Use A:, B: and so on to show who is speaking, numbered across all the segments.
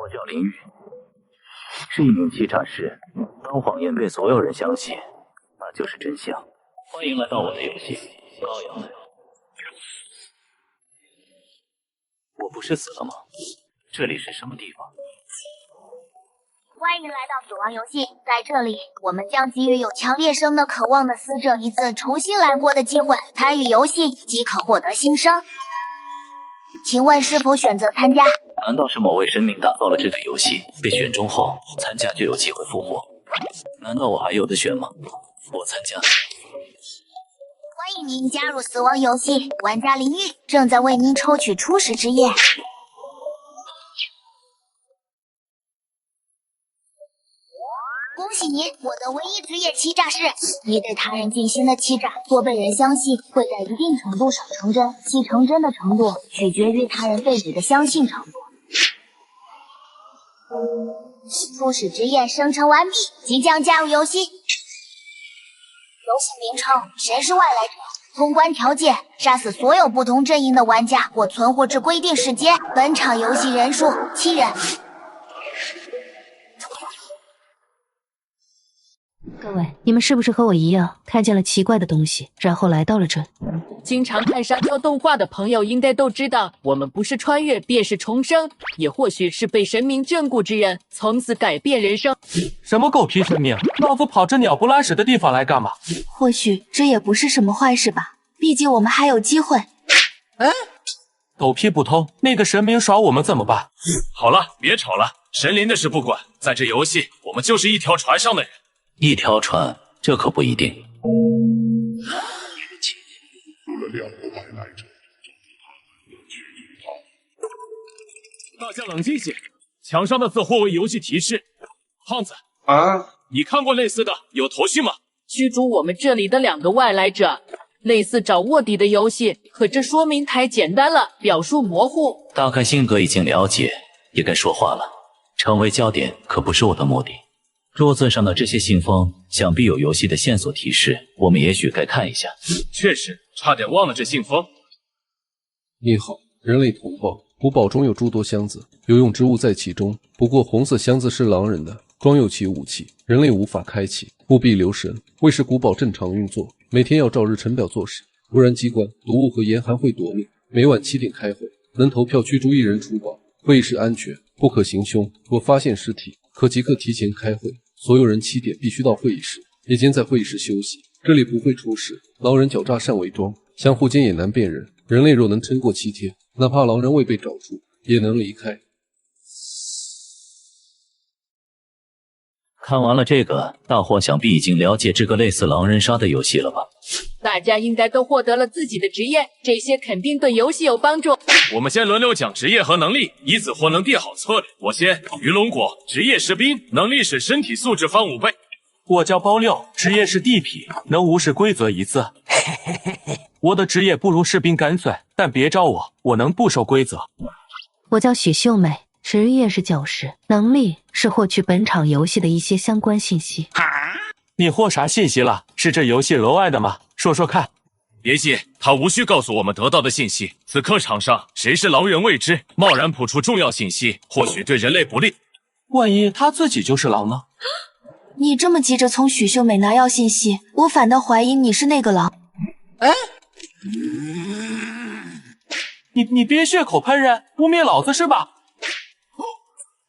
A: 我叫林玉，是一名欺诈师。当谎言被所有人相信，那就是真相。欢迎来到我的游戏，高阳。我不是死了吗？这里是什么地方？
B: 欢迎来到死亡游戏，在这里，我们将给予有强烈生的渴望的死者一次重新来过的机会。参与游戏即可获得新生。请问是否选择参加？
A: 难道是某位神明打造了这个游戏，被选中后参加就有机会复活？难道我还有的选吗？我参加。
B: 欢迎您加入死亡游戏，玩家林玉正在为您抽取初始职业。恭喜您获得唯一职业欺诈师。你对他人进行的欺诈，若被人相信，会在一定程度上成真，其成真的程度取决于他人对你的相信程度。初始职业生成完毕，即将加入游戏。游戏名称：谁是外来者？通关条件：杀死所有不同阵营的玩家或存活至规定时间。本场游戏人数7人。
C: 各位，你们是不是和我一样看见了奇怪的东西，然后来到了这里？
D: 经常看沙雕动画的朋友应该都知道，我们不是穿越便是重生，也或许是被神明眷顾之人，从此改变人生。
E: 什么狗屁神明，老子跑这鸟不拉屎的地方来干嘛？
F: 或许这也不是什么坏事吧，毕竟我们还有机会。
E: 狗屁不通，那个神明耍我们怎么办？
G: 好了，别吵了，神灵的事不管，在这游戏，我们就是一条船上的人。
A: 一条船，这可不一定。
G: 大家冷静些，墙上的字或为游戏提示。胖子你看过类似的有头绪吗？
D: 驱逐我们这里的2个外来者，类似找卧底的游戏，可这说明太简单了，表述模糊。
A: 大概性格已经了解，也该说话了。成为焦点可不是我的目的。桌子上的这些信封，想必有游戏的线索提示，我们也许该看一下。
G: 确实，差点忘了这信封。
H: 你好，人类同胞，古堡中有诸多箱子，有用之物在其中，不过红色箱子是狼人的，装有其武器，人类无法开启，务必留神，为使古堡正常运作，每天要照日程表做事，不然机关、毒物和严寒会夺命。每晚7点开会，能投票驱逐1人出堡。会议室安全，不可行凶，若发现尸体，可即刻提前开会。所有人7点必须到会议室，夜间在会议室休息，这里不会出事。狼人狡诈善伪装，相互间也难辨认。人类若能撑过7天，哪怕狼人未被找出，也能离开。
A: 看完了这个，大伙想必已经了解这个类似狼人杀的游戏了吧？
D: 大家应该都获得了自己的职业，这些肯定对游戏有帮助。
G: 我们先轮流讲职业和能力，以此或能定好策略。我先，鱼龙果，职业士兵，能力使身体素质翻5倍。
E: 我叫包六，职业是地痞，能无视规则一次。我的职业不如士兵干脆，但别招我，我能不守规则。
C: 我叫许秀美，职业是教师，能力是获取本场游戏的一些相关信息。
E: 你获啥信息了？是这游戏额外的吗？说说看。
G: 别信，他无需告诉我们得到的信息。此刻场上谁是狼人未知，贸然谱出重要信息，或许对人类不利。
E: 万一他自己就是狼呢？
F: 你这么急着从许秀美拿要信息，我反倒怀疑你是那个狼。
E: 你别血口喷人，污蔑老子是吧？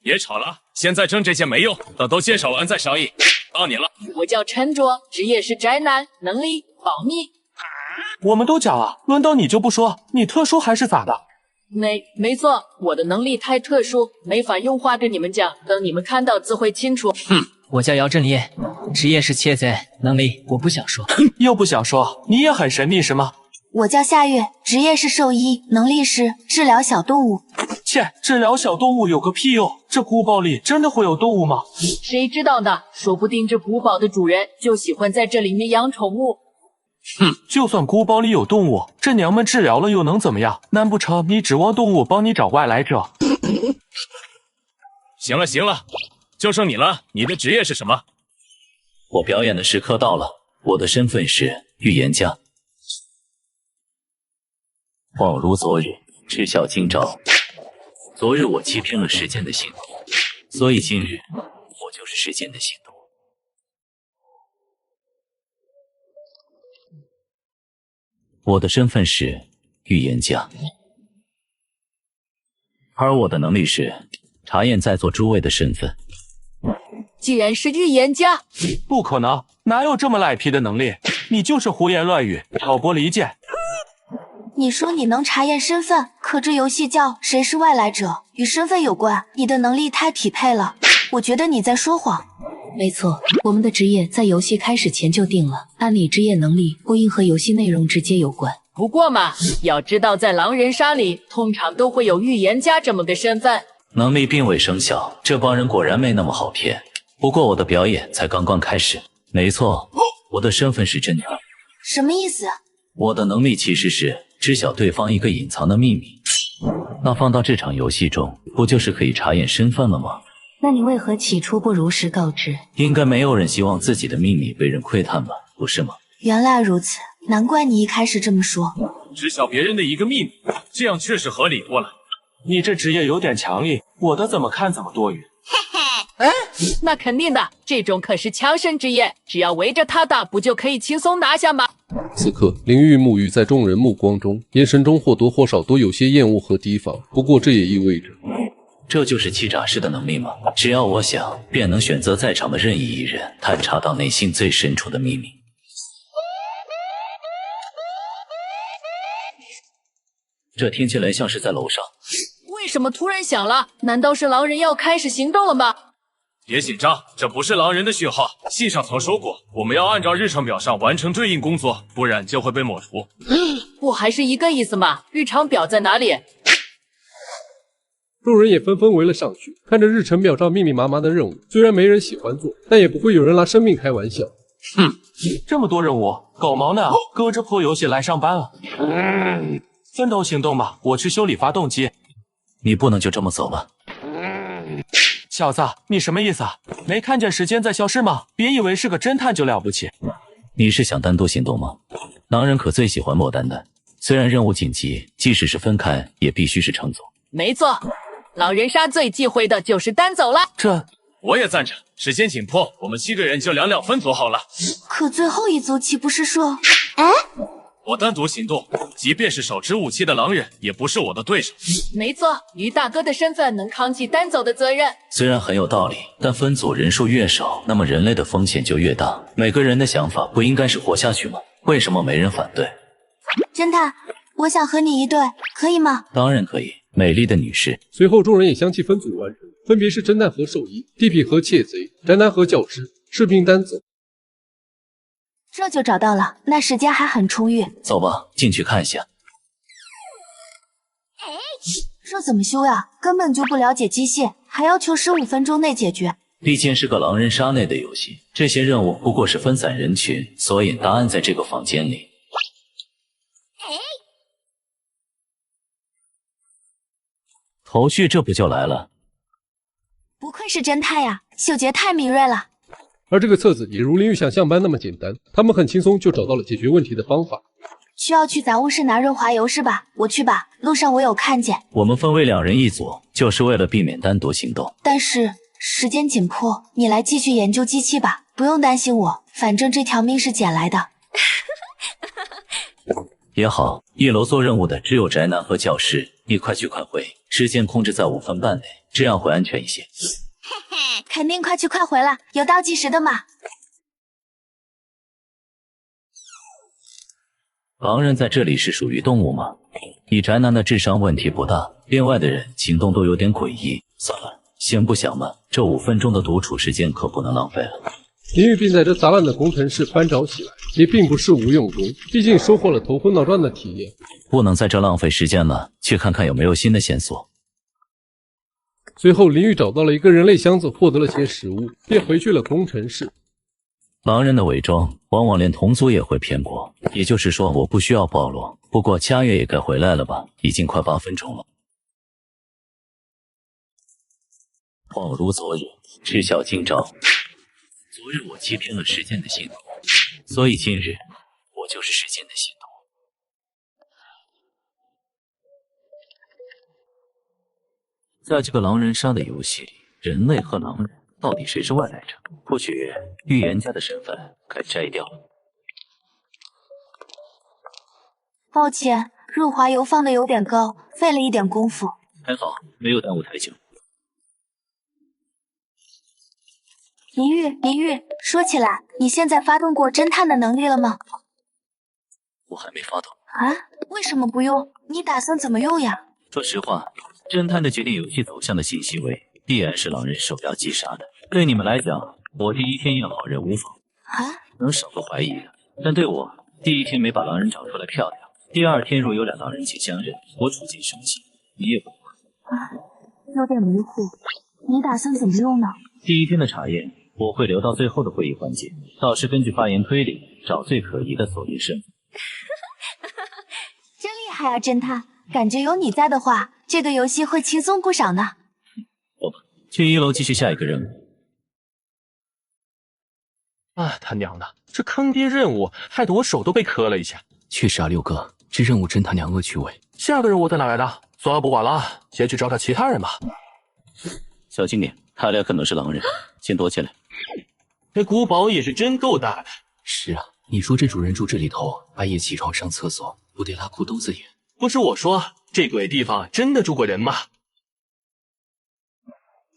G: 别吵了，现在争这些没用，等都介绍完再商议。到你了。
D: 我叫陈卓，职业是宅男，能力保密。
E: 我们都讲了，轮到你就不说，你特殊还是咋的？
D: 没错，我的能力太特殊，没法用话跟你们讲，等你们看到自会清楚。
I: 我叫姚振烈，职业是窃贼，能力我不想说。
E: 又不想说，你也很神秘是吗？
F: 我叫夏月，职业是兽医，能力是治疗小动物。
E: 切，治疗小动物有个屁用！这古堡里真的会有动物吗？
D: 谁知道呢？说不定这古堡的主人就喜欢在这里面养宠物。
E: 就算古堡里有动物，这娘们治疗了又能怎么样？难不成你指望动物帮你找外来者？
G: 行了行了，就剩你了，你的职业是什么？
A: 我表演的时刻到了，我的身份是预言家。恍如昨日，知晓今朝。昨日我欺骗了时间的幸福，所以今日我就是时间的行动。我的身份是预言家，而我的能力是查验在座诸位的身份。
D: 既然是预言家，
E: 不可能，哪有这么赖皮的能力？你就是胡言乱语，挑拨离间。
F: 你说你能查验身份，可这游戏叫谁是外来者，与身份有关，你的能力太匹配了，我觉得你在说谎。
C: 没错，我们的职业在游戏开始前就定了，按理职业能力不应和游戏内容直接有关。
D: 不过嘛，要知道在狼人杀里，通常都会有预言家这么个身份。
A: 能力并未生效，这帮人果然没那么好骗。不过我的表演才刚刚开始。没错，我的身份是侦探。
F: 什么意思？
A: 我的能力其实是知晓对方一个隐藏的秘密。那放到这场游戏中，不就是可以查验身份了吗？
C: 那你为何起初不如实告知？
A: 应该没有人希望自己的秘密被人窥探吧，不是吗？
F: 原来如此，难怪你一开始这么说。
G: 知晓别人的一个秘密，这样确实合理多了。
E: 你这职业有点强力，我的怎么看怎么多余。
D: 那肯定的，这种可是强身之业，只要围着他打，不就可以轻松拿下吗？
H: 此刻，林玉沐浴在众人目光中，眼神中或多或少都有些厌恶和提防。不过，这也意味着，
A: 这就是欺诈师的能力吗？只要我想，便能选择在场的任意一人，探查到内心最深处的秘密。这听起来像是在楼上。
D: 为什么突然响了？难道是狼人要开始行动了吗？
G: 别紧张，这不是狼人的讯号，信上曾说过，我们要按照日程表上完成对应工作，不然就会被抹除。
D: 不还是一个意思吗？日常表在哪里？
H: 众人也纷纷围了上去，看着日程表上密密麻麻的任务，虽然没人喜欢做，但也不会有人拿生命开玩笑。
E: 这么多任务，狗毛呢？搁着破游戏来上班了。分头行动吧，我去修理发动机。
A: 你不能就这么走了。
E: 小子，你什么意思啊？没看见时间在消失吗？别以为是个侦探就了不起。
A: 你是想单独行动吗？狼人可最喜欢落单的，虽然任务紧急，即使是分开，也必须是成组。
D: 没错，狼人杀最忌讳的就是单走了。
E: 这
G: 我也赞成，时间紧迫，我们7个人就两两分组好了。
F: 可最后一组岂不是说……
G: 我单独行动，即便是手持武器的狼人，也不是我的对手。
D: 没错，于大哥的身份能扛起单走的责任。
A: 虽然很有道理，但分组人数越少，那么人类的风险就越大。每个人的想法不应该是活下去吗？为什么没人反对？
F: 侦探，我想和你一队，可以吗？
A: 当然可以，美丽的女士。
H: 随后，众人也相继分组完成，分别是侦探和兽医、地痞和窃贼、宅男和教师、士兵单走。
F: 这就找到了，那时间还很充裕。
A: 走吧，进去看一下。
F: 这怎么修呀？根本就不了解机械，还要求15分钟内解决。
A: 毕竟是个狼人杀内的游戏，这些任务不过是分散人群，所以答案在这个房间里。头绪这不就来了？
F: 不愧是侦探呀，嗅觉太敏锐了。
H: 而这个册子也如林玉想象般那么简单，他们很轻松就找到了解决问题的方法。
F: 需要去杂物室拿润滑油是吧？我去吧，路上我有看见。
A: 我们分为2人一组，就是为了避免单独行动。
F: 但是时间紧迫，你来继续研究机器吧，不用担心我，反正这条命是捡来的。
A: 也好，1楼做任务的只有宅男和教师，你快去快回，时间控制在5分半内，这样会安全一些。
F: 肯定快去快回了，有倒计时的嘛。
A: 狼人在这里是属于动物吗？以宅男的智商问题不大，另外的人行动都有点诡异。算了，先不想嘛，这5分钟的独处时间可不能浪费了。
H: 林玉并在这杂乱的工程室翻找起来，也并不是无用功，毕竟收获了头昏脑转的体验。
A: 不能在这浪费时间了，去看看有没有新的线索。
H: 随后，林玉找到了一个人类箱子，获得了些食物，便回去了工程室。
A: 狼人的伪装往往连同族也会骗过，也就是说我不需要暴露。不过佳月也该回来了吧，已经快8分钟了。恍如昨日，知晓今朝。昨日我欺骗了时间的行动，所以今日我就是时间的行动。在这个狼人杀的游戏里，人类和狼人到底谁是外来者？或许预言家的身份该摘掉了。
F: 抱歉，润滑油放的有点高，费了一点功夫。
A: 还好没有耽误太久。
F: 林玉，说起来，你现在发动过侦探的能力了吗？
A: 我还没发动。
F: 啊？为什么不用？你打算怎么用呀？
A: 说实话，侦探的决定游戏走向的信息位，必然是狼人首要击杀的。对你们来讲，我第一天验好人无妨，能少个怀疑的。但对我，第一天没把狼人找出来漂亮，第二天若有俩狼人请相认，我处境生气，你也不会。
F: 有点迷糊，你打算怎么用呢？
A: 第一天的查验，我会留到最后的会议环节，到时根据发言推理，找最可疑的锁定身份。
F: 真厉害啊，侦探！感觉有你在的话，这个游戏会轻松不少呢。
A: 走吧，去1楼继续下一个任务。
E: 啊，他娘的，这坑爹任务害得我手都被磕了一下。
J: 确实啊，六哥，这任务真他娘恶趣味。
E: 下个任务在哪来的？算了，不管了，先去找找其他人吧。
A: 小心点，他俩可能是狼人，先躲起来。
E: 这古堡也是真够大的。
J: 是啊，你说这主人住这里头，半夜起床上厕所，不得拉裤兜子眼？
E: 不是我说，这鬼地方真的住过人吗？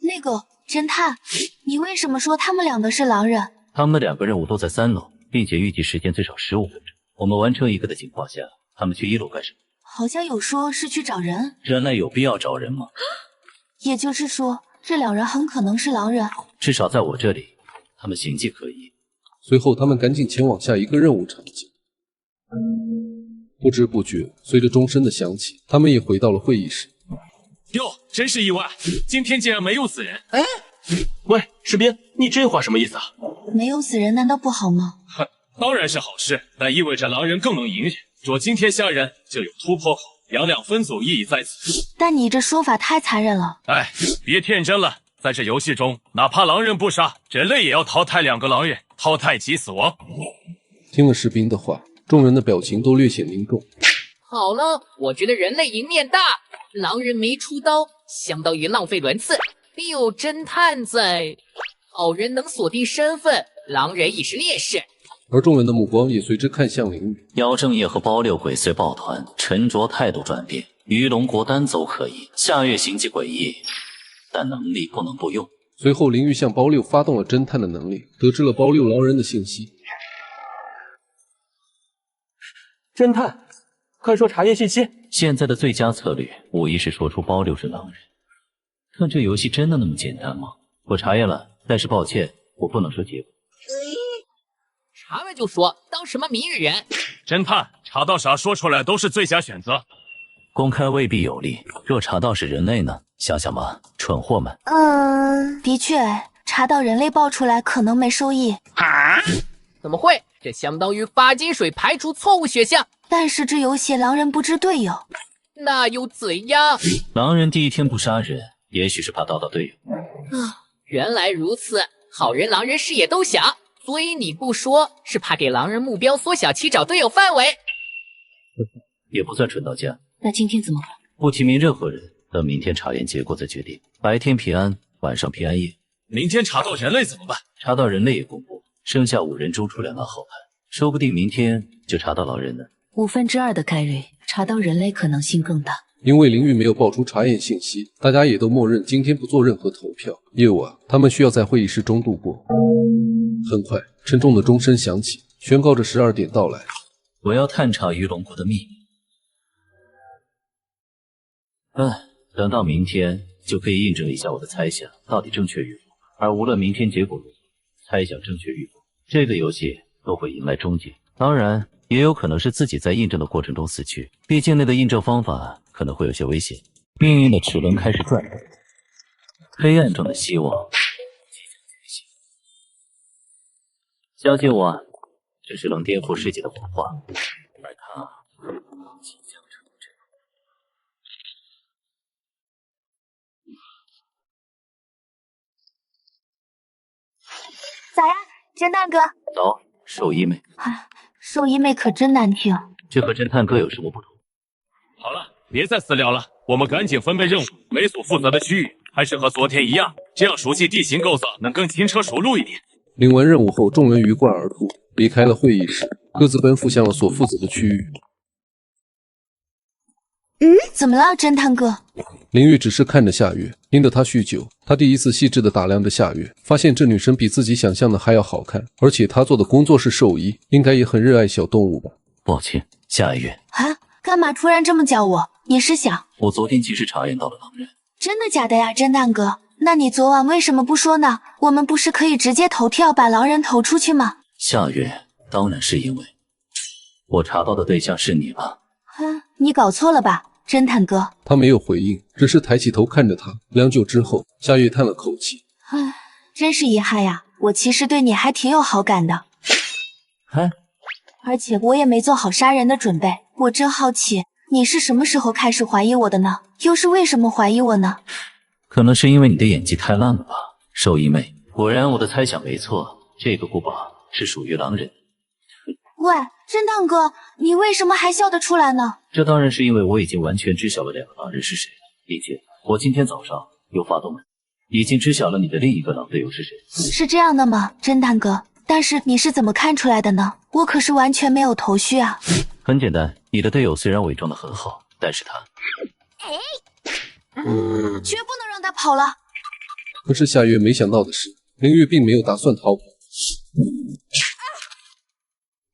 F: 那个侦探，你为什么说他们两个是狼人？
A: 他们的2个任务都在3楼，并且预计时间最少15分钟。我们完成一个的情况下，他们去1楼干什么？
F: 好像有说是去找人。
A: 人类有必要找人吗？
F: 也就是说，这2人很可能是狼人。
A: 至少在我这里，他们形迹可疑。
H: 随后，他们赶紧前往下一个任务场景。不知不觉，随着钟声的响起，他们也回到了会议室。
G: 哟，真是意外，今天竟然没有死人。
E: 哎，喂，士兵，你这话什么意思啊？
F: 没有死人难道不好吗？
G: 哼，当然是好事，但意味着狼人更能隐忍。若今天相认，就有突破口，2两分组意义在此。
F: 但你这说法太残忍了。
G: 哎，别天真了，在这游戏中，哪怕狼人不杀，人类也要淘汰2个狼人，淘汰即死亡。
H: 听了士兵的话，众人的表情都略显凝重。
D: 好了，我觉得人类赢面大，狼人没出刀，相当于浪费轮次。并有侦探在，好人能锁定身份，狼人已是劣势。
H: 而众人的目光也随之看向林雨。
A: 姚正业和包六鬼随抱团，沉着态度转变。鱼龙国单走可以，下月行迹诡异，但能力不能不用。
H: 随后，林玉向包六发动了侦探的能力，得知了包六狼人的信息。
E: 侦探，快说查验信息！
A: 现在的最佳策略无疑是说出包六是狼人。但这游戏真的那么简单吗？我查验了，但是抱歉，我不能说结果。
D: 查了就说，当什么谜语人？
G: 侦探，查到啥说出来都是最佳选择。
A: 公开未必有利，若查到是人类呢？想想吧，蠢货们。
F: 的确，查到人类爆出来可能没收益。
D: 啊？怎么会？这相当于发金水排除错误选项。
F: 但是这游戏狼人不知队友，
D: 那又怎样？
A: 狼人第一天不杀人，也许是怕叨叨队友。
D: 原来如此，好人狼人视野都小，所以你不说是怕给狼人目标缩小其找队友范围。
A: 也不算蠢到家。
C: 那今天怎么办？
A: 不提名任何人，等明天查验结果再决定。白天平安，晚上平安夜。
G: 明天查到人类怎么办？
A: 查到人类也公布，剩下5人中出2狼好汉，说不定明天就查到狼人呢。
C: 2/5的概率，查到人类可能性更大。
H: 因为林玉没有爆出查验信息，大家也都默认今天不做任何投票。夜晚，他们需要在会议室中度过。很快，沉重的钟声响起，宣告着12点到来。
A: 我要探查鱼龙国的秘密。等到明天就可以印证一下我的猜想到底正确与否。而无论明天结果如何，猜想正确与否，这个游戏都会迎来终结。当然，也有可能是自己在印证的过程中死去，毕竟那个印证方法可能会有些危险。命运的齿轮开始转动，黑暗中的希望即将觉醒。相信我，这是能颠覆世界的火花，而它即将成真。
F: 咋呀，侦探哥？
A: 走，兽医妹。
F: 兽医妹可真难听。
A: 这和侦探哥有什么不同？
G: 好了，别再私聊了，我们赶紧分配任务。每组负责的区域还是和昨天一样，这样熟悉地形构造能更轻车熟路一点。
H: 领完任务后，众人鱼贯而出，离开了会议室，各自奔赴向了所负责的区域。
F: 怎么了，侦探哥？
H: 林玉只是看着夏月，因得她酗酒，他第一次细致地打量着夏月，发现这女生比自己想象的还要好看，而且她做的工作是兽医，应该也很热爱小动物吧。
A: 抱歉，夏月。
F: 啊，干嘛突然这么叫我？你是想……
A: 我昨天及时查验到了狼人。
F: 真的假的呀，侦探哥？那你昨晚为什么不说呢？我们不是可以直接投票把狼人投出去吗？
A: 夏月，当然是因为我查到的对象是你了。
F: 你搞错了吧，侦探哥？
H: 他没有回应，只是抬起头看着他。良久之后，夏月叹了口气：“
F: 唉，真是遗憾呀，我其实对你还挺有好感的。而且我也没做好杀人的准备。我真好奇，你是什么时候开始怀疑我的呢？又是为什么怀疑我呢？”
A: 可能是因为你的演技太烂了吧，兽医妹。果然我的猜想没错，这个古堡是属于狼人。
F: 喂，侦探哥，你为什么还笑得出来呢？
A: 这当然是因为我已经完全知晓了两个狼人是谁了，并且我今天早上又发动了，已经知晓了你的另一个狼队友是谁。
F: 是这样的吗，侦探哥？但是你是怎么看出来的呢？我可是完全没有头绪啊。
A: 很简单，你的队友虽然伪装得很好，但是他
F: 绝不能让他跑了。
H: 可是夏月没想到的是，林玉并没有打算逃跑。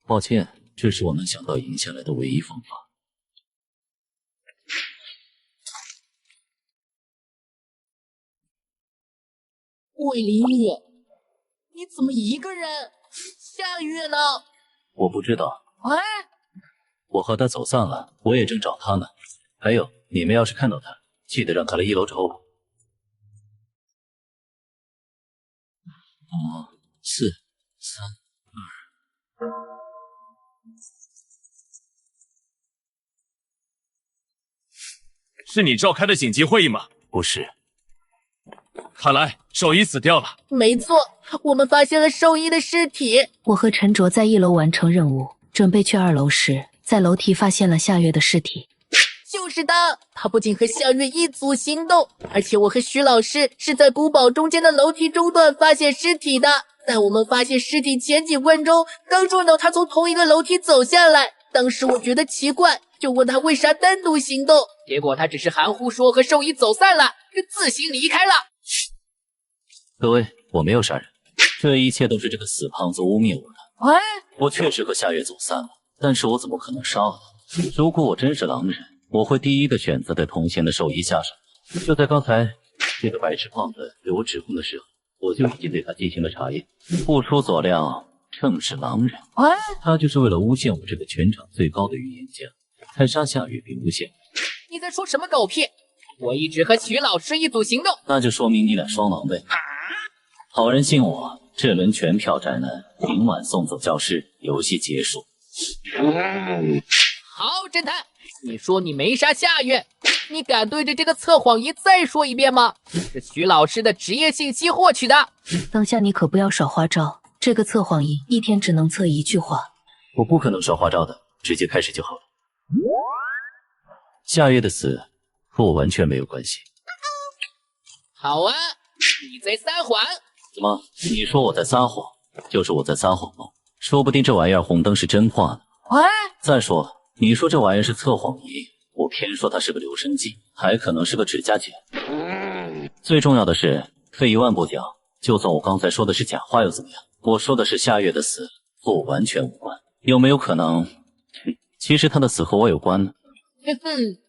A: 抱歉，这是我能想到赢下来的唯一方法。
D: 喂，林玉，你怎么一个人？夏月呢？
A: 我不知道。
D: 哎，
A: 我和他走散了，我也正找他呢。还有，你们要是看到他，记得让他来1楼找我。5、4、3、2。
G: 是你召开的紧急会议吗？
A: 不是。
G: 看来兽医死掉了。
D: 没错，我们发现了兽医的尸体。
C: 我和陈卓在1楼完成任务，准备去2楼时，在楼梯发现了夏月的尸体。
D: 就是他，他不仅和夏月一组行动，而且我和徐老师是在古堡中间的楼梯中段发现尸体的。在我们发现尸体前几分钟，刚撞到他从同一个楼梯走下来。当时我觉得奇怪，就问他为啥单独行动，结果他只是含糊说和兽医走散了，就自行离开了。
A: 各位，我没有杀人，这一切都是这个死胖子污蔑我的。
D: 哎，
A: 我确实和夏月走散了，但是我怎么可能杀了他？如果我真是狼人，我会第一个选择在同行的兽医下手。就在刚才，这个白痴胖子对我指控的时候，我就已经对他进行了查验。不出所料，正是狼人。他就是为了诬陷我这个全场最高的预言家，才杀夏月并诬陷我。
D: 你在说什么狗屁？我一直和徐老师一组行动。
A: 那就说明你俩双狼呗。好人信我，这轮全票宅男，明晚送走教室，游戏结束。
D: 好，侦探，你说你没杀夏月，你敢对着这个测谎仪再说一遍吗？是徐老师的职业信息获取的。
C: 当下你可不要耍花招，这个测谎仪一天只能测1句话。
A: 我不可能耍花招的，直接开始就好了。夏月的死和我完全没有关系。
D: 好啊，你在撒谎。
A: 怎么？你说我在撒谎，就是我在撒谎吗？说不定这玩意儿红灯是真话呢。再说，你说这玩意儿是测谎仪，我偏说它是个留声机，还可能是个指甲剪。最重要的是，退一万步讲，就算我刚才说的是假话又怎么样？我说的是夏月的死和我完全无关。有没有可能，其实他的死和我有关呢？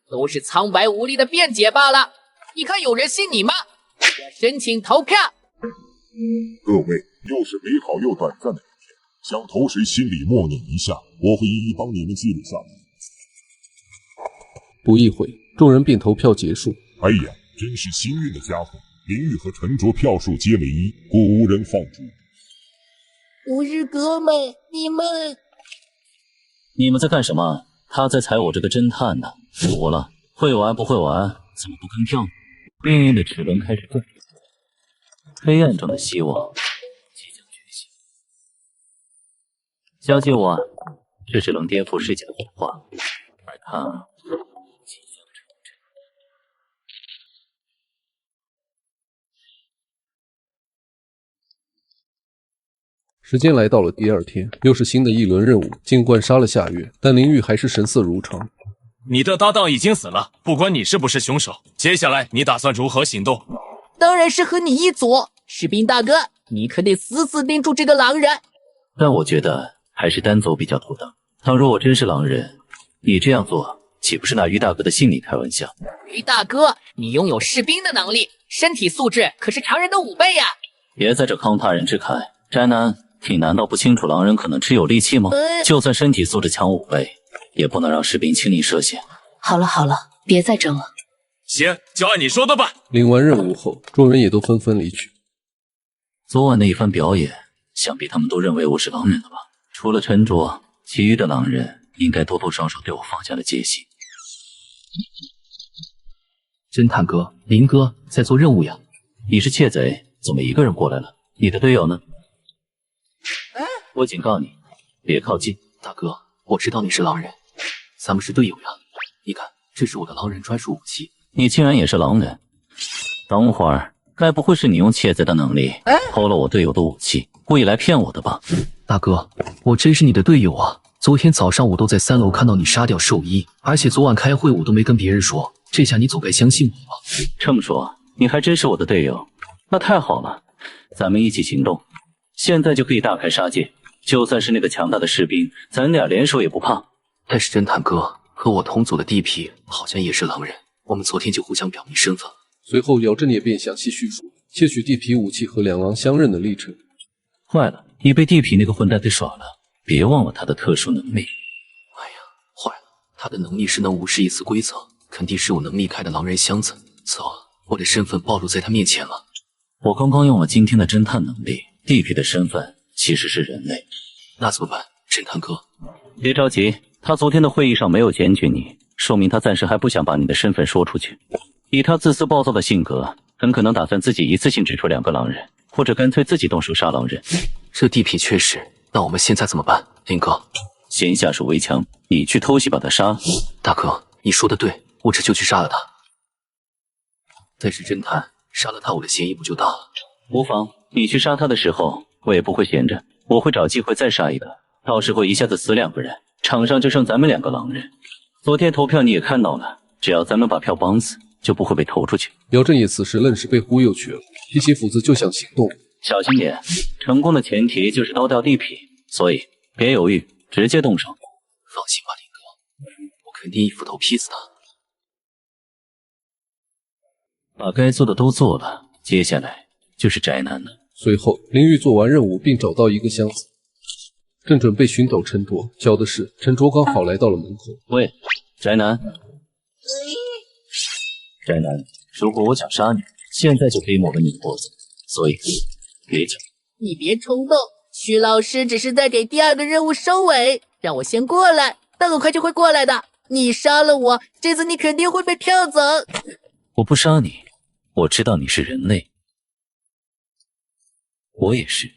D: 都是苍白无力的辩解罢了。你看有人信你吗？我申请投票。
K: 各位，又是美好又短暂的一天，想投谁心里默念一下，我会一一帮你们记录下来。
H: 不一会，众人便投票结束。
K: 哎呀，真是幸运的家伙！林玉和陈卓票数皆为1，故无人放逐。
D: 吾日哥们，
A: 你们在干什么？他在踩我这个侦探呢。服了，会玩不会玩，怎么不跟票呢？命运的齿轮开始转，黑暗中的希望即将觉醒。相信我，这是能颠覆世界的火花，而它即将成真。
H: 时间来到了第二天，又是新的一轮任务。尽管杀了夏月，但林玉还是神色如常。
G: 你的搭档已经死了，不管你是不是凶手，接下来你打算如何行动？
D: 当然是和你一组，士兵大哥，你可得死死盯住这个狼人。
A: 但我觉得还是单走比较妥当。倘若我真是狼人，你这样做岂不是拿于大哥的性命开玩笑？
D: 于大哥，你拥有士兵的能力，身体素质可是常人的5倍呀！
A: 别在这慷他人之慨，宅男，你难道不清楚狼人可能持有利器吗？就算身体素质强5倍，也不能让士兵轻易射线。
C: 好了好了，别再争了。
G: 行，就按你说的办。
H: 领完任务后，众人也都纷纷离去。
A: 昨晚的一番表演，想必他们都认为我是狼人了吧？除了陈卓，其余的狼人应该多多少少对我放下了戒心。
J: 侦探哥，林哥在做任务呀。
A: 你是窃贼，怎么一个人过来了？你的队友呢？我警告你，别靠近。
J: 大哥，我知道你是狼人，咱们是队友呀。你看，这是我的狼人专属武器。
A: 你竟然也是狼人？等会儿，该不会是你用窃贼的能力偷了我队友的武器，故意来骗我的吧？
J: 大哥，我真是你的队友啊！昨天早上我都在3楼看到你杀掉兽医，而且昨晚开会我都没跟别人说，这下你总该相信我吧？
A: 这么说，你还真是我的队友，那太好了，咱们一起行动，现在就可以大开杀戒，就算是那个强大的士兵，咱俩联手也不怕。
J: 但是侦探哥和我同组的地痞好像也是狼人，我们昨天就互相表明身份。
H: 随后姚振业便详细叙述窃取地痞武器和两狼相认的历程。
A: 坏了，你被地痞那个混蛋给耍了，别忘了他的特殊能力。
J: 哎呀，坏了，他的能力是能无视一次规则，肯定是我能力开的狼人箱子。糟，我的身份暴露在他面前了。
A: 我刚刚用了今天的侦探能力，地痞的身份其实是人类。
J: 那怎么办，侦探哥？
A: 别着急，他昨天的会议上没有检举你，说明他暂时还不想把你的身份说出去。以他自私暴躁的性格，很可能打算自己一次性指出2个狼人，或者干脆自己动手杀狼人。
J: 这地痞确实，那我们现在怎么办？林哥，
A: 先下手为强，你去偷袭把他杀了。
J: 大哥，你说的对，我这就去杀了他。再是侦探，杀了他我的嫌疑不就大了？
A: 无妨，你去杀他的时候，我也不会闲着，我会找机会再杀一个，到时候一下子死2个人，场上就剩咱们2个狼人。昨天投票你也看到了，只要咱们把票绑死，就不会被投出去。
H: 姚振业此时愣是被忽悠去了，提起斧子就想行动。
A: 小心点，成功的前提就是刀掉地痞，所以别犹豫，直接动手。
J: 放心吧，林哥，我肯定一斧头劈死他。
A: 把该做的都做了，接下来就是宅男了。
H: 随后，林玉做完任务并找到一个箱子，正准备寻找陈卓，巧的是陈卓刚好来到了门口。
A: 喂，宅男。宅男，如果我想杀你，现在就可以抹了你的脖子，所以别抢。
D: 你别冲动，徐老师只是在给第2个任务收尾，让我先过来，他很快就会过来的。你杀了我，这次你肯定会被票走。
A: 我不杀你，我知道你是人类，我也是。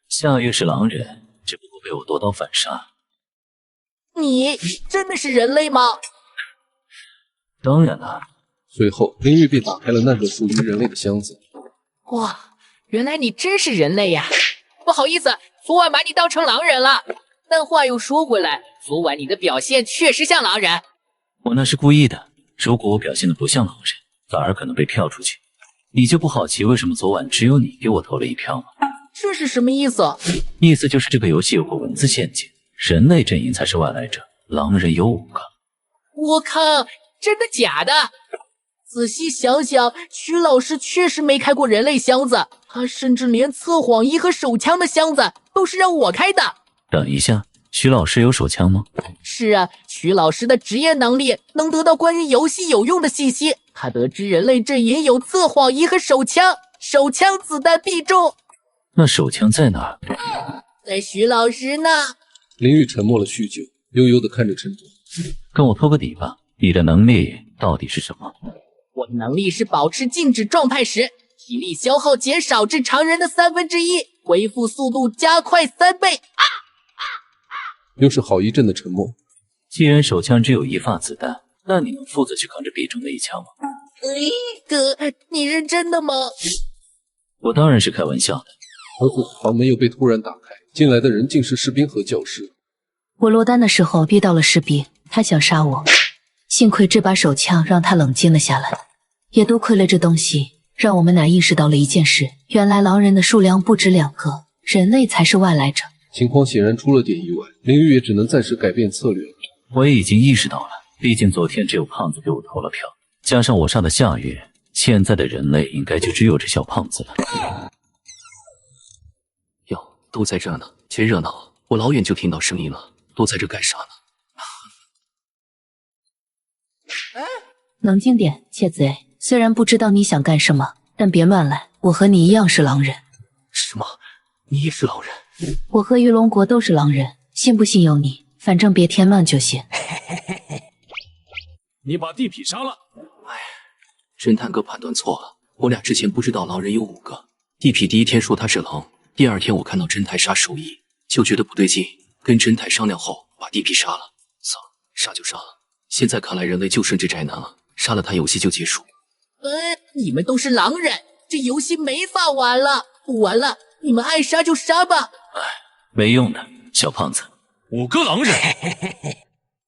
A: 夏月是狼人，只不过被我夺刀反杀。
D: 你真的是人类吗？
A: 当然了。
H: 随后，林玉便打开了那个属于人类的箱子。
D: 哇，原来你真是人类呀！不好意思，昨晚把你当成狼人了。但话又说回来，昨晚你的表现确实像狼人。
A: 我那是故意的，如果我表现的不像狼人，反而可能被票出去。你就不好奇为什么昨晚只有你给我投了1票吗？
D: 这是什么意思？
A: 意思就是这个游戏有个文字陷阱，人类阵营才是外来者，狼人有5个。
D: 我靠，真的假的？仔细想想，徐老师确实没开过人类箱子，他甚至连测谎仪和手枪的箱子都是让我开的。
A: 等一下，徐老师有手枪吗？
D: 是啊，徐老师的职业能力能得到关于游戏有用的信息，他得知人类阵营有测谎仪和手枪，手枪子弹必中。
A: 那手枪在哪儿？
D: 在徐老师那。
H: 林玉沉默了许久，悠悠地看着陈卓。
A: 跟我透个底吧，你的能力到底是什么？
D: 我的能力是保持静止状态时，体力消耗减少至常人的1/3，恢复速度加快3倍。
H: 又是好一阵的沉默。
A: 既然手枪只有1发子弹，那你能负责去扛着必中的一枪吗？
D: 哥，你认真的吗？
A: 我当然是开玩笑的。
H: 而后房门又被突然打开，进来的人竟是士兵和教师。
C: 我落单的时候遇到了士兵，他想杀我，幸亏这把手枪让他冷静了下来。也多亏了这东西，让我们俩意识到了一件事，原来狼人的数量不止2个，人类才是外来者。
H: 情况显然出了点意外，林玉也只能暂时改变策略了。
A: 我也已经意识到了，毕竟昨天只有胖子给我投了票，加上我杀的夏月，现在的人类应该就只有这小胖子了。
J: 哟，都在这呢，真热闹！我老远就听到声音了，都在这干啥呢？
C: 冷静点，窃贼。虽然不知道你想干什么，但别乱来。我和你一样是狼人。
J: 什么？你也是狼人？
C: 我和玉龙国都是狼人，信不信由你，反正别添乱就行。
G: 你把地痞杀了？
J: 哎，侦探哥判断错了，我俩之前不知道狼人有5个。地痞第一天说他是狼，第2天我看到侦探杀兽医，就觉得不对劲，跟侦探商量后把地痞杀了。算了，杀就杀了。现在看来人类就剩这宅男了，杀了他游戏就结束。
D: 你们都是狼人，这游戏没法玩了。不玩了，你们爱杀就杀吧。
A: 没用的，小胖子。
G: 5个狼人，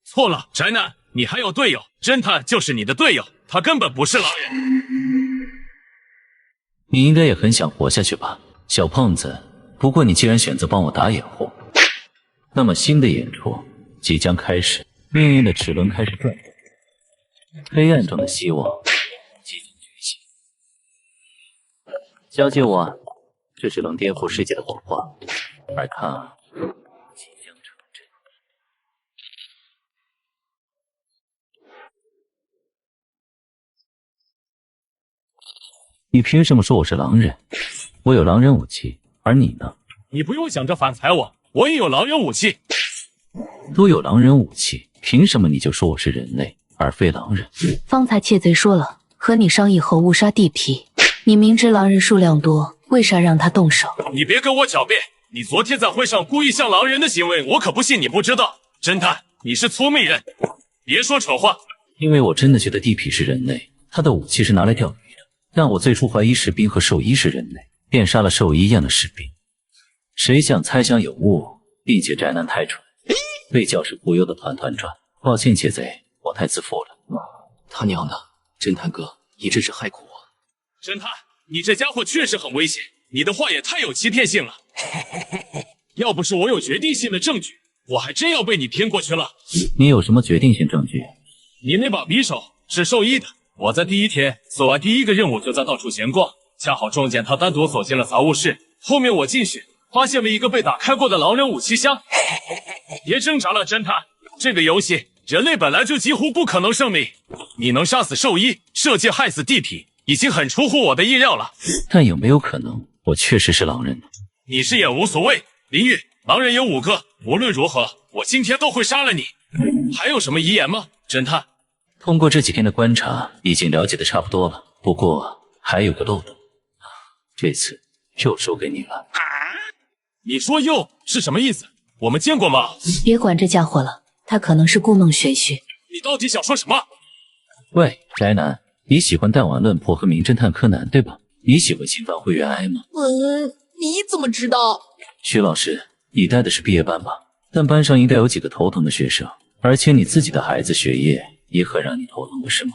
G: 错了，宅男，你还有队友，侦探就是你的队友，他根本不是狼人。
A: 你应该也很想活下去吧，小胖子。不过你既然选择帮我打掩护，那么新的演出即将开始，命运的齿轮开始转动，黑暗中的希望即将觉醒。交接我，这是能颠覆世界的谎话，而它即将成真。你凭什么说我是狼人？我有狼人武器，而你呢？
G: 你不用想着反踩我，我也有狼人武器。
A: 都有狼人武器，凭什么你就说我是人类而非狼人？
C: 方才窃贼说了，和你商议后误杀地痞。你明知狼人数量多，为啥让他动手？
G: 你别跟我狡辩，你昨天在会上故意像狼人的行为，我可不信你不知道。侦探，你是聪明人，别说蠢话。
A: 因为我真的觉得地痞是人类，他的武器是拿来钓鱼的。但我最初怀疑士兵和兽医是人类，便杀了兽医一样的士兵。谁想猜想有误，并且宅男太蠢，被教室忽悠的团团转。抱歉，窃贼，我太自负了。
J: 他娘的，侦探哥，你真是害苦我。
G: 侦探，你这家伙确实很危险，你的话也太有欺骗性了。要不是我有决定性的证据，我还真要被你骗过去了。
A: 你有什么决定性证据？
G: 你那把匕首是兽医的，我在第一天做完第一个任务就在到处闲逛，恰好撞见他单独锁进了杂物室。后面我进去，发现了一个被打开过的狼人武器箱。别挣扎了，侦探，这个游戏人类本来就几乎不可能胜利。你能杀死兽医，射箭害死地痞，已经很出乎我的意料了。
A: 但有没有可能，我确实是狼人呢？
G: 你是也无所谓。林玉，狼人有5个，无论如何，我今天都会杀了你。还有什么遗言吗，侦探？
A: 通过这几天的观察，已经了解的差不多了。不过还有个漏洞，这次又输给你了。
G: 你说又是什么意思？我们见过吗？
C: 别管这家伙了，他可能是故弄玄虚。
G: 你到底想说什么？
A: 喂，宅男，你喜欢弹丸论破和名侦探柯南对吧？你喜欢侵犯会员 I 吗？
D: 你怎么知道？
A: 徐老师，你带的是毕业班吧？但班上应该有几个头疼的学生，而且你自己的孩子学业也很让你头疼，不是吗？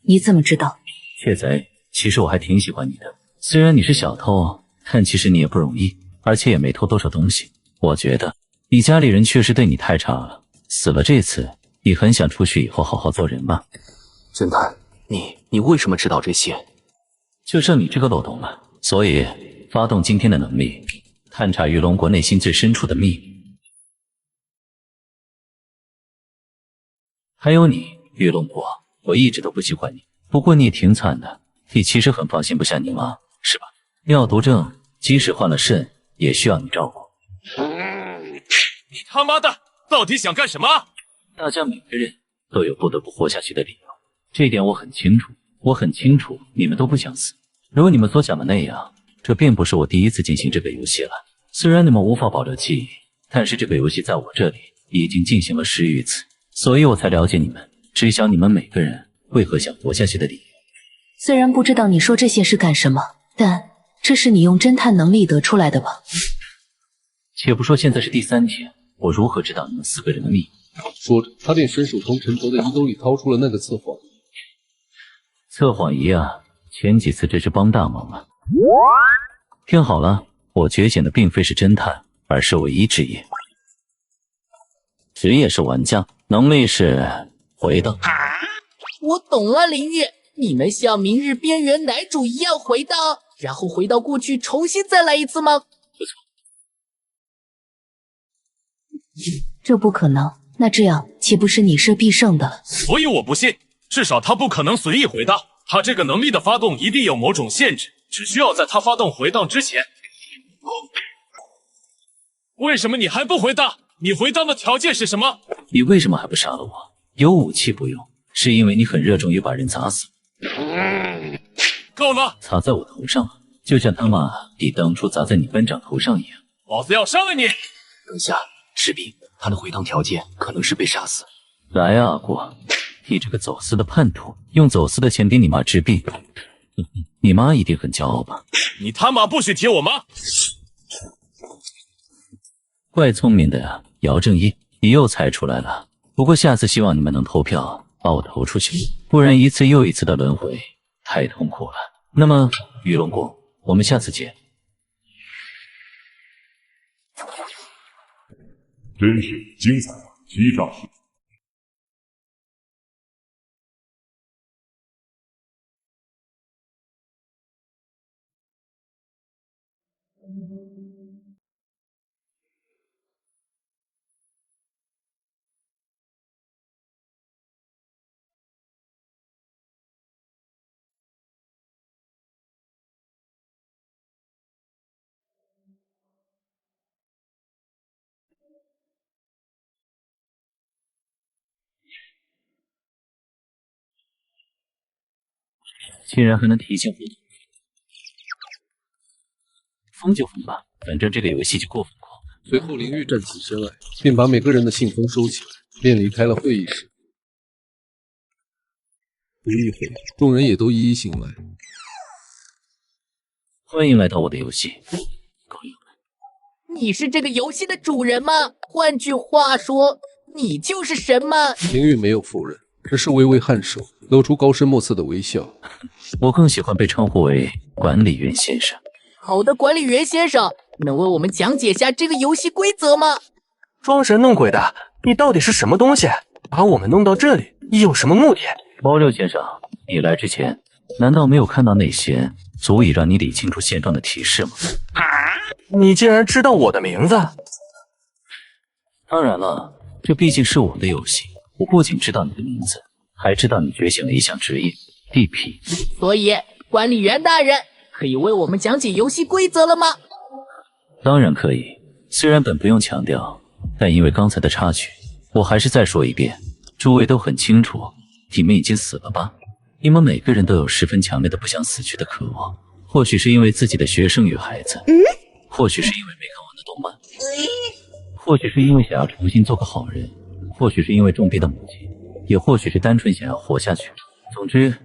C: 你怎么知道？
A: 窃贼，其实我还挺喜欢你的。虽然你是小偷，但其实你也不容易，而且也没偷多少东西。我觉得你家里人确实对你太差了，死了这次，你很想出去以后好好做人吧？
J: 侦探，你为什么知道这些？
A: 就剩你这个漏洞了，所以发动今天的能力，探查玉龙国内心最深处的秘密。还有你，玉龙国，我一直都不喜欢你，不过你也挺惨的，你其实很放心不下你妈，是吧？尿毒症，即使换了肾，也需要你照顾。
G: 你他妈的到底想干什么？
A: 大家每个人都有不得不活下去的理由，这一点我很清楚。我很清楚你们都不想死，如你们所想的那样，这并不是我第一次进行这个游戏了。虽然你们无法保留记忆，但是这个游戏在我这里已经进行了10余次，所以我才了解你们，知晓你们每个人为何想活下去的理由。
C: 虽然不知道你说这些是干什么，但这是你用侦探能力得出来的吧？
A: 且不说现在是第3天，我如何知道你们4个人的秘密？
H: 说着，他便伸手从陈泽的衣兜里掏出了那个测谎仪。
A: 测谎仪啊，前几次真是帮大忙了。听好了，我觉醒的并非是侦探，而是唯一职业。职业是玩家，能力是回到。
D: 我懂了，林月，你们像《明日边缘》男主一样回到，然后回到过去重新再来一次吗？
A: 不错。
C: 这不可能，那这样岂不是你是必胜的了？
G: 所以我不信，至少他不可能随意回荡，他这个能力的发动一定有某种限制，只需要在他发动回荡之前。为什么你还不回荡？你回荡的条件是什么？
A: 你为什么还不杀了我？有武器不用，是因为你很热衷于把人砸死。
G: 够了！
A: 砸在我头上，就像他妈你当初砸在你班长头上一样。
G: 老子要杀了你！
J: 等下，士兵，他的回荡条件可能是被杀死。
A: 来啊，阿国，你这个走私的叛徒，用走私的钱给你妈治病，你妈一定很骄傲吧？
G: 你他妈不许提我妈！
A: 怪聪明的呀，姚正义，你又猜出来了。不过下次希望你们能投票把我投出去，不然一次又一次的轮回太痛苦了。那么，鱼龙宫，我们下次见。
K: 真是精彩啊！欺诈师。
A: 竟然还能提前活动，疯就疯吧，反正这个游戏就够疯狂。
H: 随后，林玉站起身来，便把每个人的信封收起来，便离开了会议室。不一会，众人也都一一醒来。
A: 欢迎来到我的游戏，
D: 你是这个游戏的主人吗？换句话说，你就是神吗？
H: 林玉没有否认，只是微微颔首，露出高深莫测的微笑。
A: 我更喜欢被称呼为管理员先生。
D: 好的，管理员先生，能为我们讲解下这个游戏规则吗？
L: 装神弄鬼的，你到底是什么东西？把我们弄到这里，有什么目的？
A: 包六先生，你来之前，难道没有看到那些足以让你理清楚现状的提示吗？
L: 你竟然知道我的名字？
A: 当然了，这毕竟是我的游戏，我不仅知道你的名字，还知道你觉醒了一项职业地痞。
D: 所以，管理员大人可以为我们讲解游戏规则了吗？
A: 当然可以，虽然本不用强调，但因为刚才的插曲，我还是再说一遍，诸位都很清楚，你们已经死了吧？你们每个人都有十分强烈的不想死去的渴望，或许是因为自己的学生与孩子，或许是因为没看完的动漫，或许是因为想要重新做个好人，或许是因为重病的母亲，也或许是单纯想要活下去。总之，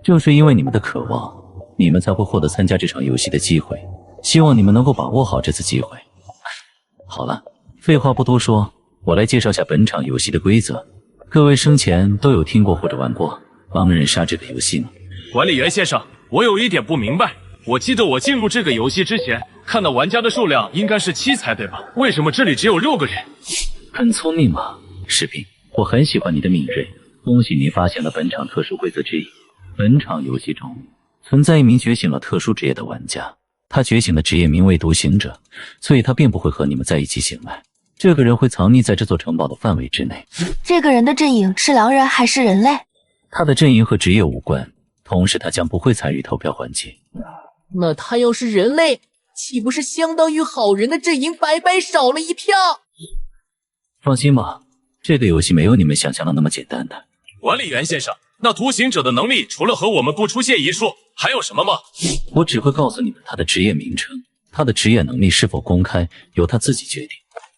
A: 正是因为你们的渴望，你们才会获得参加这场游戏的机会。希望你们能够把握好这次机会。好了，废话不多说，我来介绍下本场游戏的规则。各位生前都有听过或者玩过狼人杀这个游戏吗？
G: 管理员先生，我有一点不明白。我记得我进入这个游戏之前，看到玩家的数量应该是7才对吧？为什么这里只有6个人？
A: 很聪明嘛，士兵，我很喜欢你的敏锐。恭喜你发现了本场特殊规则之一。本场游戏中存在一名觉醒了特殊职业的玩家，他觉醒的职业名为独行者，所以他并不会和你们在一起醒来。这个人会藏匿在这座城堡的范围之内。
F: 这个人的阵营是狼人还是人类？
A: 他的阵营和职业无关，同时他将不会参与投票环节。
D: 那他要是人类，岂不是相当于好人的阵营白白少了一票？
A: 放心吧，这个游戏没有你们想象的那么简单的。
G: 管理员先生，那独行者的能力除了和我们不出现一术，还有什么吗？
A: 我只会告诉你们他的职业名称，他的职业能力是否公开由他自己决定，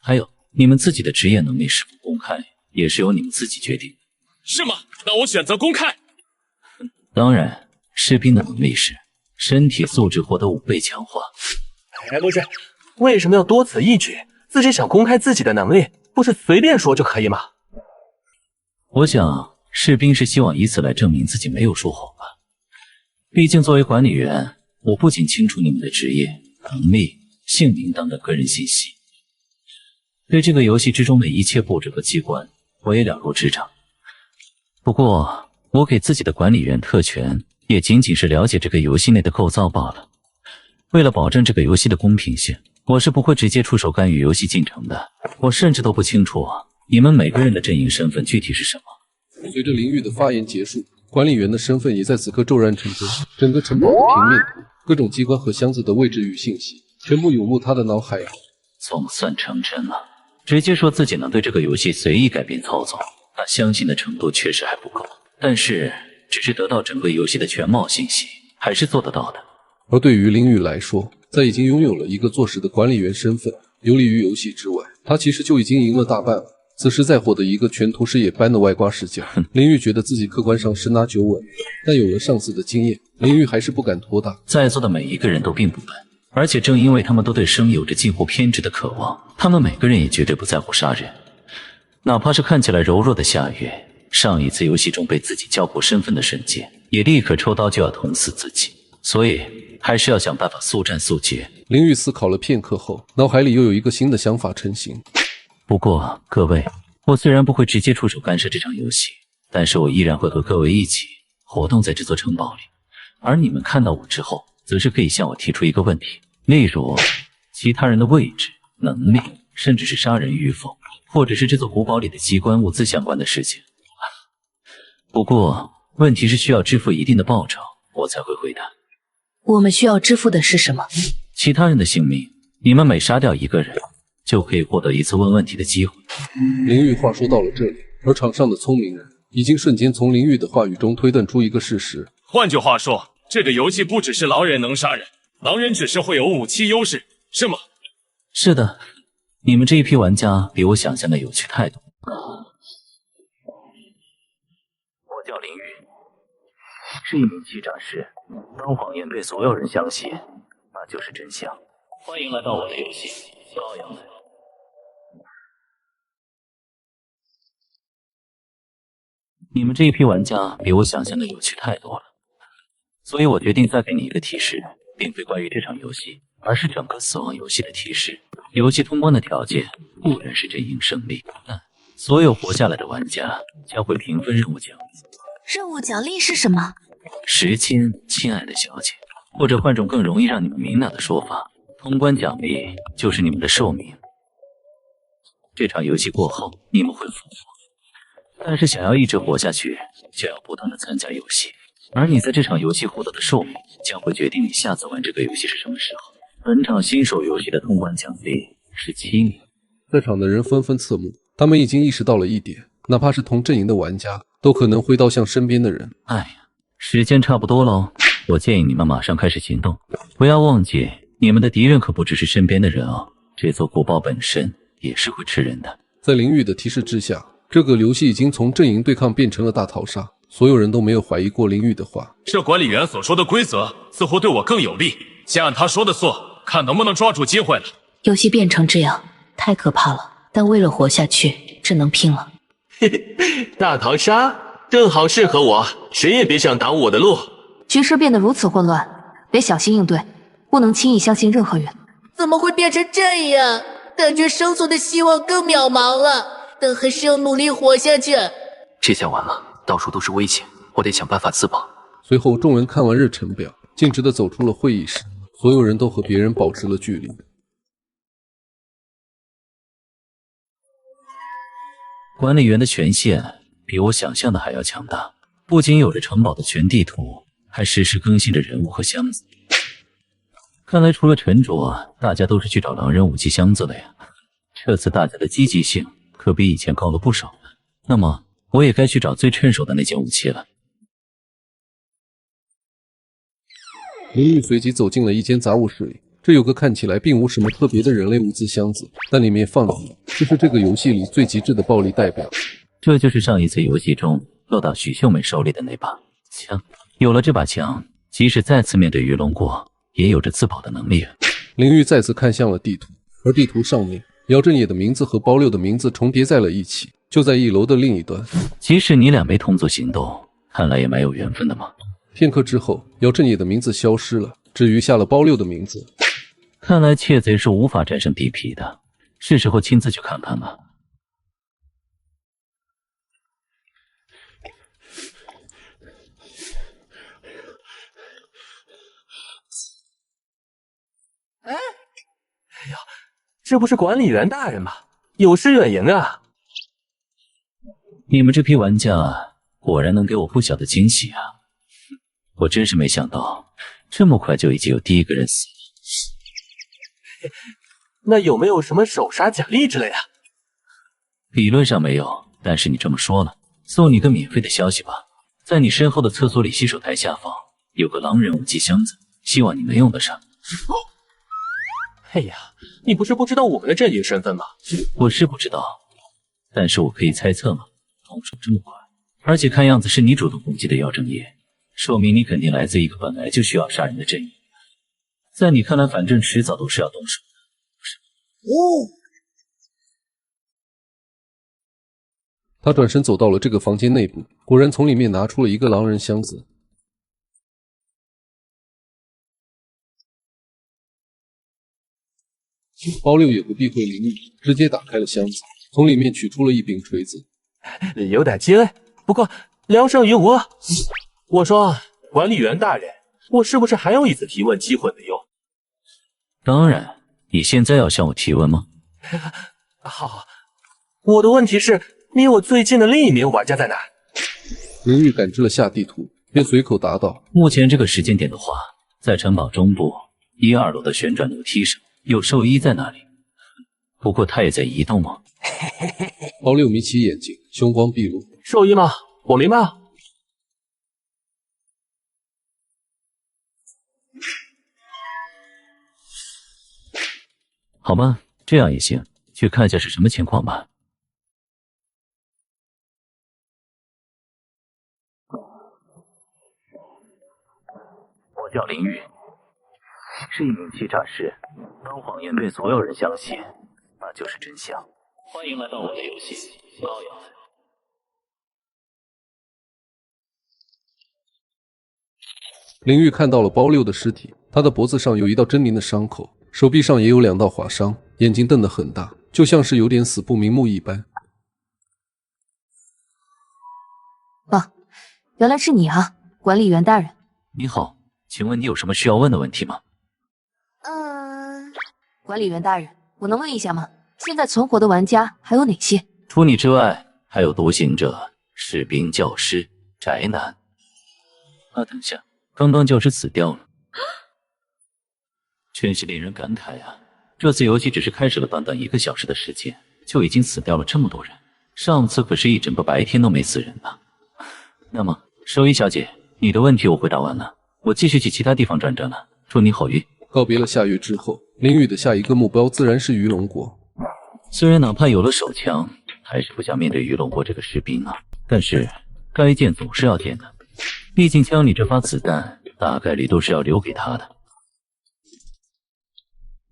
A: 还有你们自己的职业能力是否公开也是由你们自己决定。
G: 是吗？那我选择公开。
A: 当然，士兵的能力是身体素质获得5倍强化。
L: 哎，不是，为什么要多此一举？自己想公开自己的能力，不是随便说就可以吗？
A: 我想士兵是希望以此来证明自己没有说谎吧。毕竟作为管理员，我不仅清楚你们的职业、能力、姓名等等个人信息，对这个游戏之中的一切布置和机关，我也了如指掌。不过，我给自己的管理员特权，也仅仅是了解这个游戏内的构造罢了。为了保证这个游戏的公平性，我是不会直接出手干预游戏进程的。我甚至都不清楚你们每个人的阵营身份具体是什么。
H: 随着林玉的发言结束，管理员的身份也在此刻骤然成真。整个城堡的平面图、各种机关和箱子的位置与信息，全部涌入他的脑海里。
A: 总算成真了。直接说自己能对这个游戏随意改变操作，那相信的程度确实还不够。但是，只是得到整个游戏的全貌信息，还是做得到的。
H: 而对于林玉来说，在已经拥有了一个做实的管理员身份，游离于游戏之外，他其实就已经赢了大半了。此时再获得一个全图视野般的外挂视角，林玉觉得自己客观上十拿9稳，但有了上次的经验，林玉还是不敢拖大。
A: 在座的每一个人都并不笨，而且正因为他们都对生有着近乎偏执的渴望，他们每个人也绝对不在乎杀人。哪怕是看起来柔弱的夏月，上一次游戏中被自己交过身份的瞬间，也立刻抽刀就要捅死自己。所以还是要想办法速战速决。
H: 林玉思考了片刻后，脑海里又有一个新的想法成型。
A: 不过各位，我虽然不会直接出手干涉这场游戏，但是我依然会和各位一起活动在这座城堡里。而你们看到我之后，则是可以向我提出一个问题，例如其他人的位置、能力，甚至是杀人与否，或者是这座古堡里的机关物资相关的事情。不过问题是需要支付一定的报酬，我才会回答。
C: 我们需要支付的是什么？
A: 其他人的性命，你们每杀掉一个人，就可以获得一次问问题的机会。
H: 林玉话说到了这里，而场上的聪明人已经瞬间从林玉的话语中推断出一个事实。
G: 换句话说，这个游戏不只是狼人能杀人，狼人只是会有武器优势，是吗？
A: 是的，你们这一批玩家比我想象的有趣太多。我叫林玉，是一名欺诈师。当谎言被所有人相信，那就是真相。欢迎来到我的游戏《羔羊门》。你们这一批玩家比我想象的有趣太多了，所以我决定再给你一个提示，并非关于这场游戏，而是整个死亡游戏的提示。游戏通关的条件固然是阵营胜利，但所有活下来的玩家将会平分任务奖励。
F: 任务奖励是什么？
A: 时间，亲爱的小姐，或者换种更容易让你们明了的说法，通关奖励就是你们的寿命。这场游戏过后，你们会复活，但是想要一直活下去，就要不断的参加游戏。而你在这场游戏获得的寿命，将会决定你下次玩这个游戏是什么时候。本场新手游戏的通关奖励是7年。
H: 在场的人纷纷侧目，他们已经意识到了一点，哪怕是同阵营的玩家，都可能挥刀向身边的人。
A: 哎呀，时间差不多喽，我建议你们马上开始行动。不要忘记，你们的敌人可不只是身边的人哦，这座古堡本身也是会吃人的。
H: 在林玉的提示之下，这个游戏已经从阵营对抗变成了大逃杀。所有人都没有怀疑过林玉的话。
G: 这管理员所说的规则似乎对我更有利，先按他说的做，看能不能抓住机会了。
C: 游戏变成这样，太可怕了。但为了活下去，只能拼了。
L: 嘿嘿，大逃杀正好适合我，谁也别想挡我的路。
F: 局势变得如此混乱，得小心应对，不能轻易相信任何人。
D: 怎么会变成这样？感觉生存的希望更渺茫了，但还是要努力活下去。
J: 这下完了。到处都是危险，我得想办法自保。
H: 随后，众人看完日程表，径直地走出了会议室。所有人都和别人保持了距离。
A: 管理员的权限比我想象的还要强大，不仅有着城堡的全地图，还实时更新着人物和箱子。看来除了陈卓，大家都是去找狼人武器箱子了呀。这次大家的积极性可比以前高了不少了。那么我也该去找最趁手的那件武器了。
H: 林玉随即走进了一间杂物室里，这有个看起来并无什么特别的人类物资箱子，但里面放的就是这个游戏里最极致的暴力代表。
A: 这就是上一次游戏中落到许秀美手里的那把枪。有了这把枪，即使再次面对鱼龙国，也有着自保的能力啊。
H: 林玉再次看向了地图，而地图上面，姚振野的名字和包六的名字重叠在了一起，就在1楼的另一端。
A: 即使你俩没同组行动，看来也蛮有缘分的嘛。
H: 片刻之后，姚振野的名字消失了，只余下了包六的名字。
A: 看来窃贼是无法战胜地痞的，是时候亲自去看看了。
L: 哎呀，这不是管理员大人吗？有失远迎啊！
A: 你们这批玩家果然能给我不小的惊喜啊！我真是没想到，这么快就已经有第一个人死了。
L: 那有没有什么首杀奖励之类的？
A: 理论上没有，但是你这么说了，送你个免费的消息吧。在你身后的厕所里洗手台下方有个狼人武器箱子，希望你能用得上。
L: 哎呀，你不是不知道我们的阵营身份吗？
A: 我是不知道，但是我可以猜测嘛。动手这么快，而且看样子是你主动攻击的姚正业，说明你肯定来自一个本来就需要杀人的阵营。在你看来，反正迟早都是要动手的。
H: 他转身走到了这个房间内部，果然从里面拿出了一个狼人箱子。包六也不避讳林玉，直接打开了箱子，从里面取出了一柄锤子。
L: 有点鸡肋，不过聊胜于无。我说，管理员大人，我是不是还有一次提问机会没有？
A: 当然，你现在要向我提问吗？
L: 好，我的问题是，离我最近的另一名玩家在哪？
H: 林玉感知了下地图，便随口答道：
A: 目前这个时间点的话，在城堡中部1、2楼的旋转楼梯上，有兽医在那里。不过他也在移动吗？
H: 包六眯起眼睛，凶光毕露。
L: 兽医吗？我明白。
A: 好吧，这样也行，去看一下是什么情况吧。我叫林玉，是一名欺诈师。当谎言被所有人相信，那就是真相。欢迎来到我的游戏，高阳。
H: 林玉看到了包六的尸体，他的脖子上有一道狰狞的伤口，手臂上也有2道划伤，眼睛瞪得很大，就像是有点死不瞑目一般。
F: 啊，原来是你啊，管理员大人。
A: 你好，请问你有什么需要问的问题吗？
F: 管理员大人，我能问一下吗？现在存活的玩家还有哪些？
A: 除你之外，还有独行者、士兵、教师、宅男。啊，等下，刚刚教师死掉了，真是令人感慨啊！这次游戏只是开始了短短1个小时的时间，就已经死掉了这么多人。上次可是一整个白天都没死人呢。那么，兽医小姐，你的问题我回答完了，我继续去其他地方转转了。祝你好运。
H: 告别了夏月之后，林玉的下一个目标自然是鱼龙国。
A: 虽然哪怕有了手枪，还是不想面对鱼龙国这个士兵啊，但是该见总是要见的。毕竟枪里这发子弹，大概率都是要留给他的。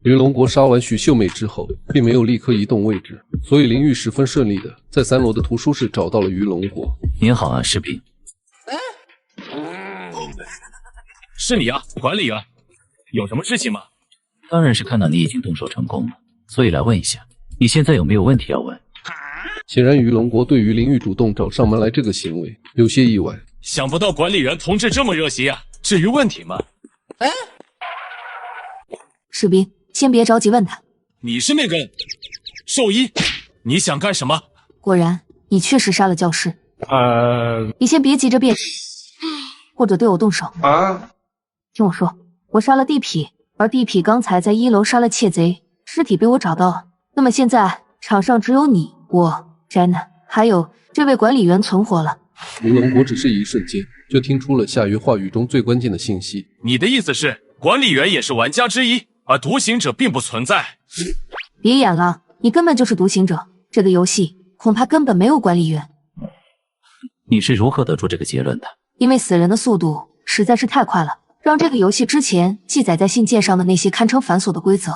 H: 鱼龙国杀完许秀美之后，并没有立刻移动位置，所以林玉十分顺利的在3楼的图书室找到了鱼龙国。
A: 您好啊，士兵。
G: 是你啊，管理员，有什么事情吗？
A: 当然是看到你已经动手成功了，所以来问一下，你现在有没有问题要问？
H: 显然鱼龙国对于林玉主动找上门来这个行为有些意外。
G: 想不到管理员同志这么热心啊！至于问题吗？
F: 士兵，先别着急问他。
G: 你是那个兽医，你想干什么？
F: 果然，你确实杀了教师。你先别急着辩，或者对我动手啊！听我说，我杀了地痞，而地痞刚才在1楼杀了窃贼，尸体被我找到了。那么现在场上只有你、我、宅男，还有这位管理员存活了。
H: 鱼龙国只是一瞬间就听出了夏月话语中最关键的信息。
G: 你的意思是，管理员也是玩家之一，而独行者并不存在？
F: 别演了，你根本就是独行者。这个游戏恐怕根本没有管理员。
A: 你是如何得出这个结论的？
F: 因为死人的速度实在是太快了，让这个游戏之前记载在信件上的那些堪称繁琐的规则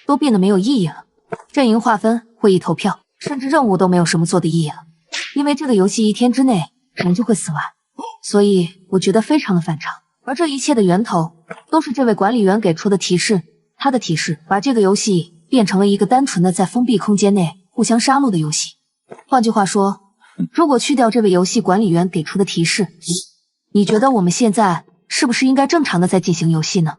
F: 都变得没有意义了。阵营划分、会议投票，甚至任务都没有什么做的意义了，因为这个游戏1天之内人就会死完，所以我觉得非常的反常。而这一切的源头都是这位管理员给出的提示，他的提示把这个游戏变成了一个单纯的在封闭空间内互相杀戮的游戏。换句话说，如果去掉这位游戏管理员给出的提示，你觉得我们现在是不是应该正常的在进行游戏呢？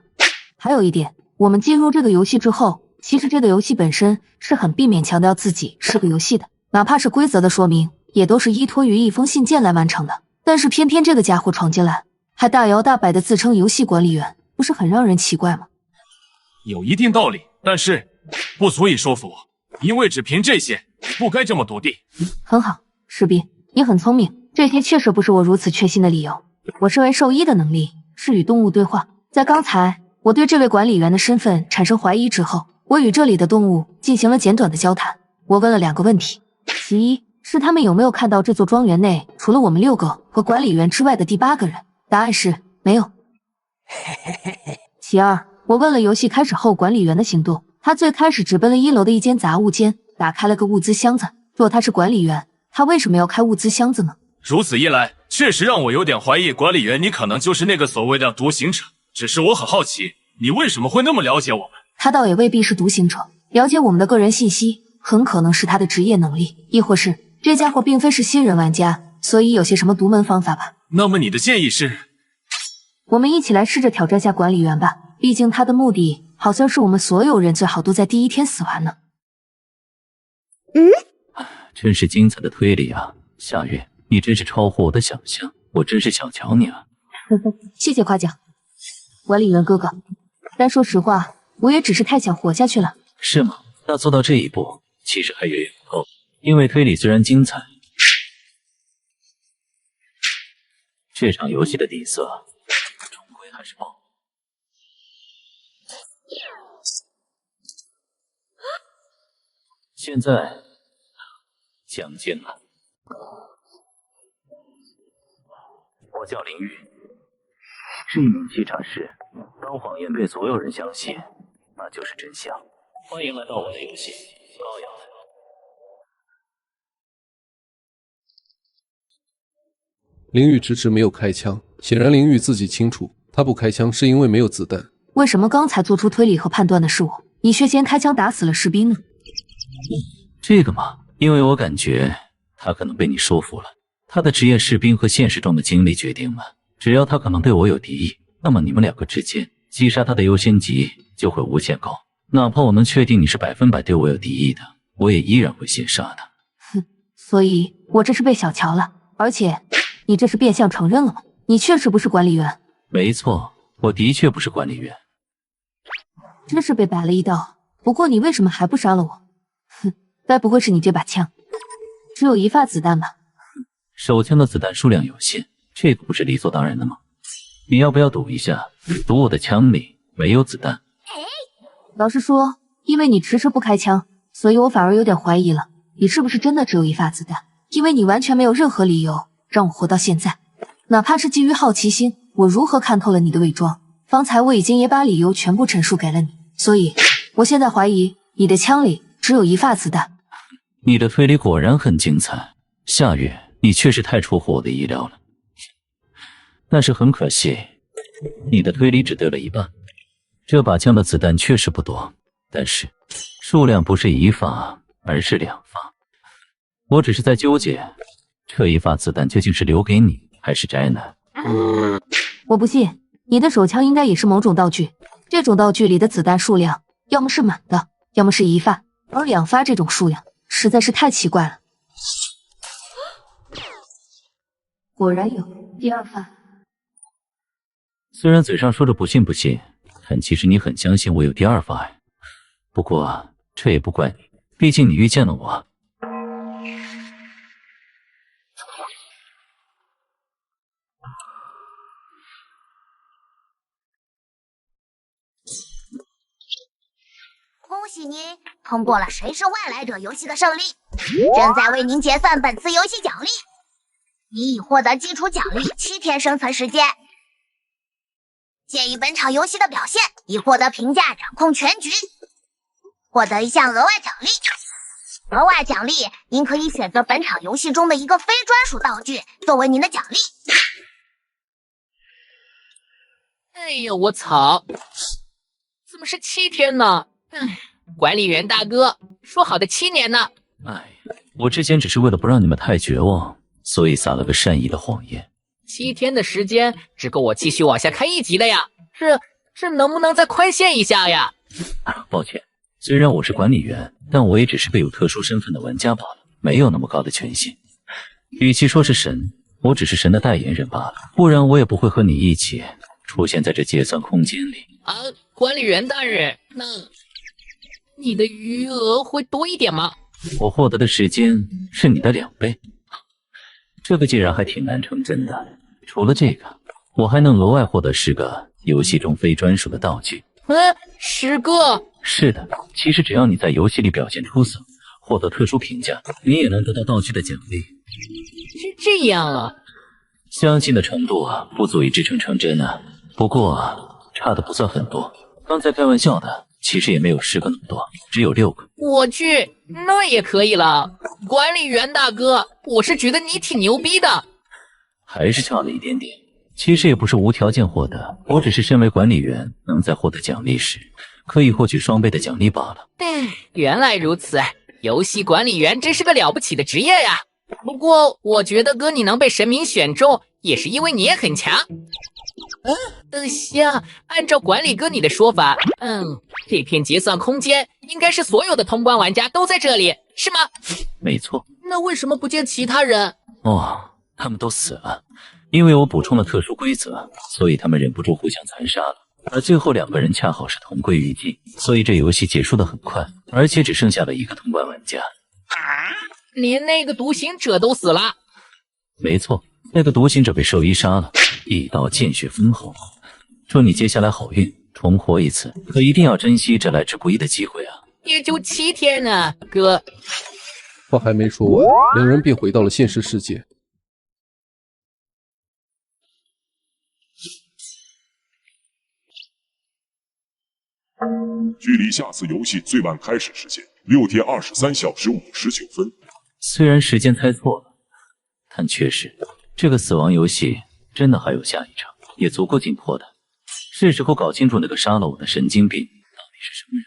F: 还有一点，我们进入这个游戏之后，其实这个游戏本身是很避免强调自己是个游戏的，哪怕是规则的说明，也都是依托于一封信件来完成的。但是偏偏这个家伙闯进来，还大摇大摆的自称游戏管理员，不是很让人奇怪吗？
G: 有一定道理，但是不足以说服我，因为只凭这些，不该这么笃定。
F: 很好，士兵，你很聪明，这些确实不是我如此确信的理由。我身为兽医的能力是与动物对话，在刚才我对这位管理员的身份产生怀疑之后，我与这里的动物进行了简短的交谈。我问了2个问题，其一是他们有没有看到这座庄园内除了我们6个和管理员之外的第8个人，答案是没有。其二，我问了游戏开始后管理员的行动，他最开始直奔了1楼的一间杂物间，打开了个物资箱子。若他是管理员，他为什么要开物资箱子呢？
G: 如此一来，确实让我有点怀疑管理员你可能就是那个所谓的独行者。只是我很好奇，你为什么会那么了解我们？
F: 他倒也未必是独行者，了解我们的个人信息很可能是他的职业能力，亦或是这家伙并非是新人玩家，所以有些什么独门方法吧。
G: 那么你的建议是？
F: 我们一起来试着挑战下管理员吧，毕竟他的目的好像是我们所有人最好都在第1天死完呢。
A: 真是精彩的推理啊，夏月，你真是超乎我的想象，我真是小瞧你啊。
F: 谢谢夸奖，管理员哥哥。但说实话，我也只是太想活下去了。
A: 是吗？那做到这一步，其实还远远不够。因为推理虽然精彩，这场游戏的底色终归还是爆。现在讲进了，我叫林玉，是一名稽查师。当谎言被所有人相信，那就是真相。欢迎来到我的游戏，高阳。
H: 林玉迟迟没有开枪，显然林玉自己清楚，他不开枪是因为没有子弹。
F: 为什么刚才做出推理和判断的是我，你却先开枪打死了士兵呢？
A: 这个嘛，因为我感觉他可能被你说服了。他的职业士兵和现实中的经历决定了，只要他可能对我有敌意，那么你们2个之间击杀他的优先级就会无限高。哪怕我能确定你是100%对我有敌意的，我也依然会先杀他。
F: 哼，所以我这是被小瞧了，而且你这是变相承认了吗？你确实不是管理员。
A: 没错，我的确不是管理员。
F: 真是被摆了一道。不过你为什么还不杀了我？哼，该不会是你这把枪只有1发子弹吧？
A: 手枪的子弹数量有限，这个不是理所当然的吗？你要不要赌一下，赌我的枪里没有子弹？
F: 老实说，因为你迟迟不开枪，所以我反而有点怀疑了，你是不是真的只有1发子弹？因为你完全没有任何理由让我活到现在，哪怕是基于好奇心，我如何看透了你的伪装？方才我已经也把理由全部陈述给了你，所以我现在怀疑你的枪里只有1发子弹。
A: 你的推理果然很精彩，夏月，你确实太出乎我的意料了。但是很可惜，你的推理只对了一半。这把枪的子弹确实不多，但是数量不是1发，而是2发。我只是在纠结，这1发子弹究竟是留给你，还是摘呢？
F: 我不信，你的手枪应该也是某种道具。这种道具里的子弹数量，要么是满的，要么是1发，而2发这种数量实在是太奇怪了。果然有第2发。
A: 虽然嘴上说着不信不信，但其实你很相信我有第2发呀。不过这也不怪你，毕竟你遇见了我。
B: 恭喜您通过了谁是外来者游戏的胜利，正在为您结算本次游戏奖励。你已获得基础奖励7天生存时间。鉴于本场游戏的表现，已获得评价掌控全局，获得一项额外奖励。额外奖励，您可以选择本场游戏中的一个非专属道具作为您的奖励。
D: 哎呦，我操！怎么是7天呢？管理员大哥，说好的7年呢？
A: 哎，我之前只是为了不让你们太绝望，所以撒了个善意的谎言。
D: 7天的时间只够我继续往下开1集的呀，这能不能再宽限一下呀？
A: 抱歉，虽然我是管理员，但我也只是个有特殊身份的玩家罢了，没有那么高的权限。与其说是神，我只是神的代言人罢了，不然我也不会和你一起出现在这结算空间里。
D: 管理员大人，那你的余额会多一点吗？
A: 我获得的时间是你的2倍，这个竟然还挺难成真的。除了这个，我还能额外获得10个游戏中非专属的道具。
D: 10个？
A: 是的，其实只要你在游戏里表现出色，获得特殊评价，你也能得到道具的奖励。
D: 是这样啊？
A: 相信的程度不足以支撑成真啊，不过差的不算很多。刚才开玩笑的，其实也没有10个那么多，只有6个。
D: 我去，那也可以了。管理员大哥，我是觉得你挺牛逼的。
A: 还是差了一点点，其实也不是无条件获得，我只是身为管理员，能在获得奖励时可以获取双倍的奖励罢了。
D: 原来如此，游戏管理员真是个了不起的职业呀。不过我觉得哥你能被神明选中，也是因为你也很强。行，按照管理哥你的说法，这片结算空间应该是所有的通关玩家都在这里，是吗？
A: 没错。
D: 那为什么不见其他人？
A: 他们都死了，因为我补充了特殊规则，所以他们忍不住互相残杀了。而最后2个人恰好是同归于尽，所以这游戏结束得很快，而且只剩下了1个通关玩家。
D: 连那个独行者都死了？
A: 没错，那个独行者被兽医杀了，一刀见血封喉。祝你接下来好运，重活一次，可一定要珍惜这来之不易的机会啊！
D: 也就7天呢，哥。
H: 话还没说完，2人便回到了现实世界。
K: 距离下次游戏最晚开始时间6天23小时59分。
A: 虽然时间猜错了，但确实，这个死亡游戏真的还有下一场，也足够紧迫的。是时候搞清楚那个杀了我的神经病到底是什么人。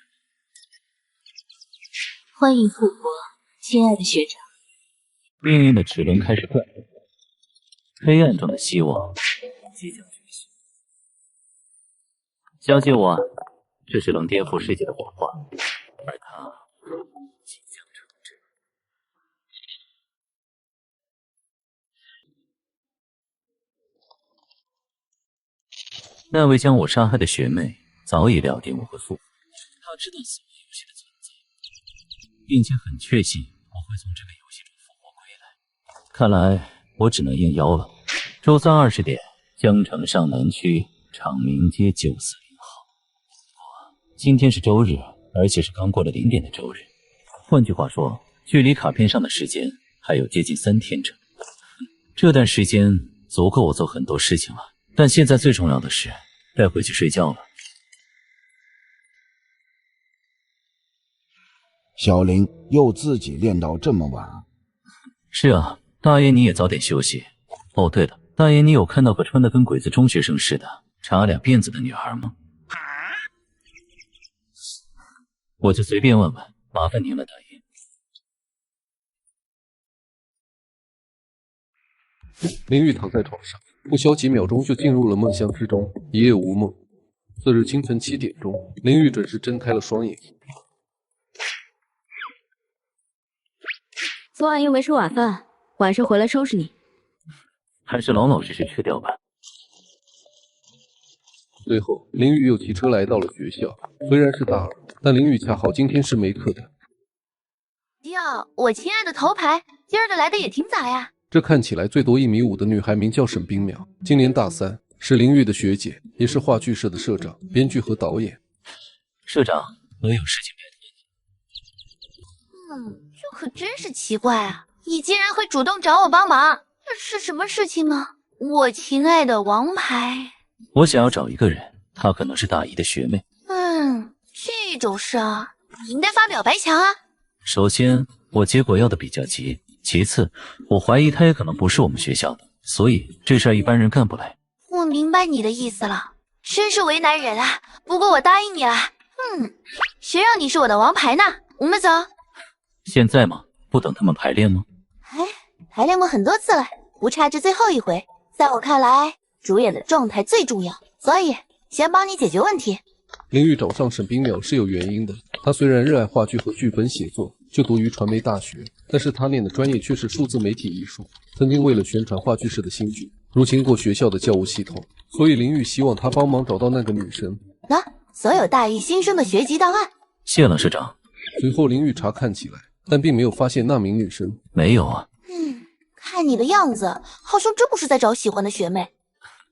C: 欢迎复活，亲爱的学长。
A: 命运的齿轮开始转动，黑暗中的希望即将觉醒。相信我，这是能颠覆世界的谎话，而它即将成真。那位将我杀害的学妹早已料定我会复活，她知道死亡游戏的存在，并且很确信我会从这个游戏中复活归来。看来我只能应邀了。周三20点，江城上南区长明街940号。今天是周日，而且是刚过了0点的周日。换句话说，距离卡片上的时间还有接近3天整。这段时间足够我做很多事情了，但现在最重要的是该回去睡觉了。
M: 小林又自己练到这么晚？
A: 是啊，大爷你也早点休息。哦，对了，大爷你有看到个穿得跟鬼子中学生似的插俩辫子的女孩吗？我就随便问问，麻烦您了，大爷。
H: 林玉躺在床上，不消几秒钟就进入了梦乡之中，一夜无梦。次日清晨7点钟，林玉准时睁开了双眼。
N: 昨晚又没吃晚饭，晚上回来收拾你。
A: 还是老老实实吃掉吧。
H: 随后，林玉又骑车来到了学校。虽然是大二，但林玉恰好今天是没课的。
F: 哟，我亲爱的头牌，今儿个来的也挺早呀。
H: 这看起来最多1.5米的女孩名叫沈冰淼，今年大3，是林玉的学姐，也是话剧社的社长、编剧和导演。
A: 社长，我有事情拜托你。
F: 这可真是奇怪啊！你竟然会主动找我帮忙，这是什么事情吗？我亲爱的王牌。
A: 我想要找一个人，她可能是大姨的学妹。
F: 这种事儿你应该发表白墙啊。
A: 首先，我结果要的比较急；其次，我怀疑她也可能不是我们学校的，所以这事儿一般人干不来。
F: 我明白你的意思了，真是为难人啊。不过我答应你了。谁让你是我的王牌呢？我们走。
A: 现在吗？不等他们排练吗？
F: 排练过很多次了，不差这最后一回。在我看来，主演的状态最重要，所以先帮你解决问题。
H: 林玉找上沈冰淼是有原因的。他虽然热爱话剧和剧本写作，就读于传媒大学，但是他念的专业却是数字媒体艺术。曾经为了宣传话剧社的新剧，入侵过学校的教务系统，所以林玉希望他帮忙找到那个女神。
F: 所有大一新生的学籍档案。
A: 谢了，社长。
H: 随后林玉查看起来，但并没有发现那名女生。
A: 没有啊。
F: 看你的样子，好像真不是在找喜欢的学妹，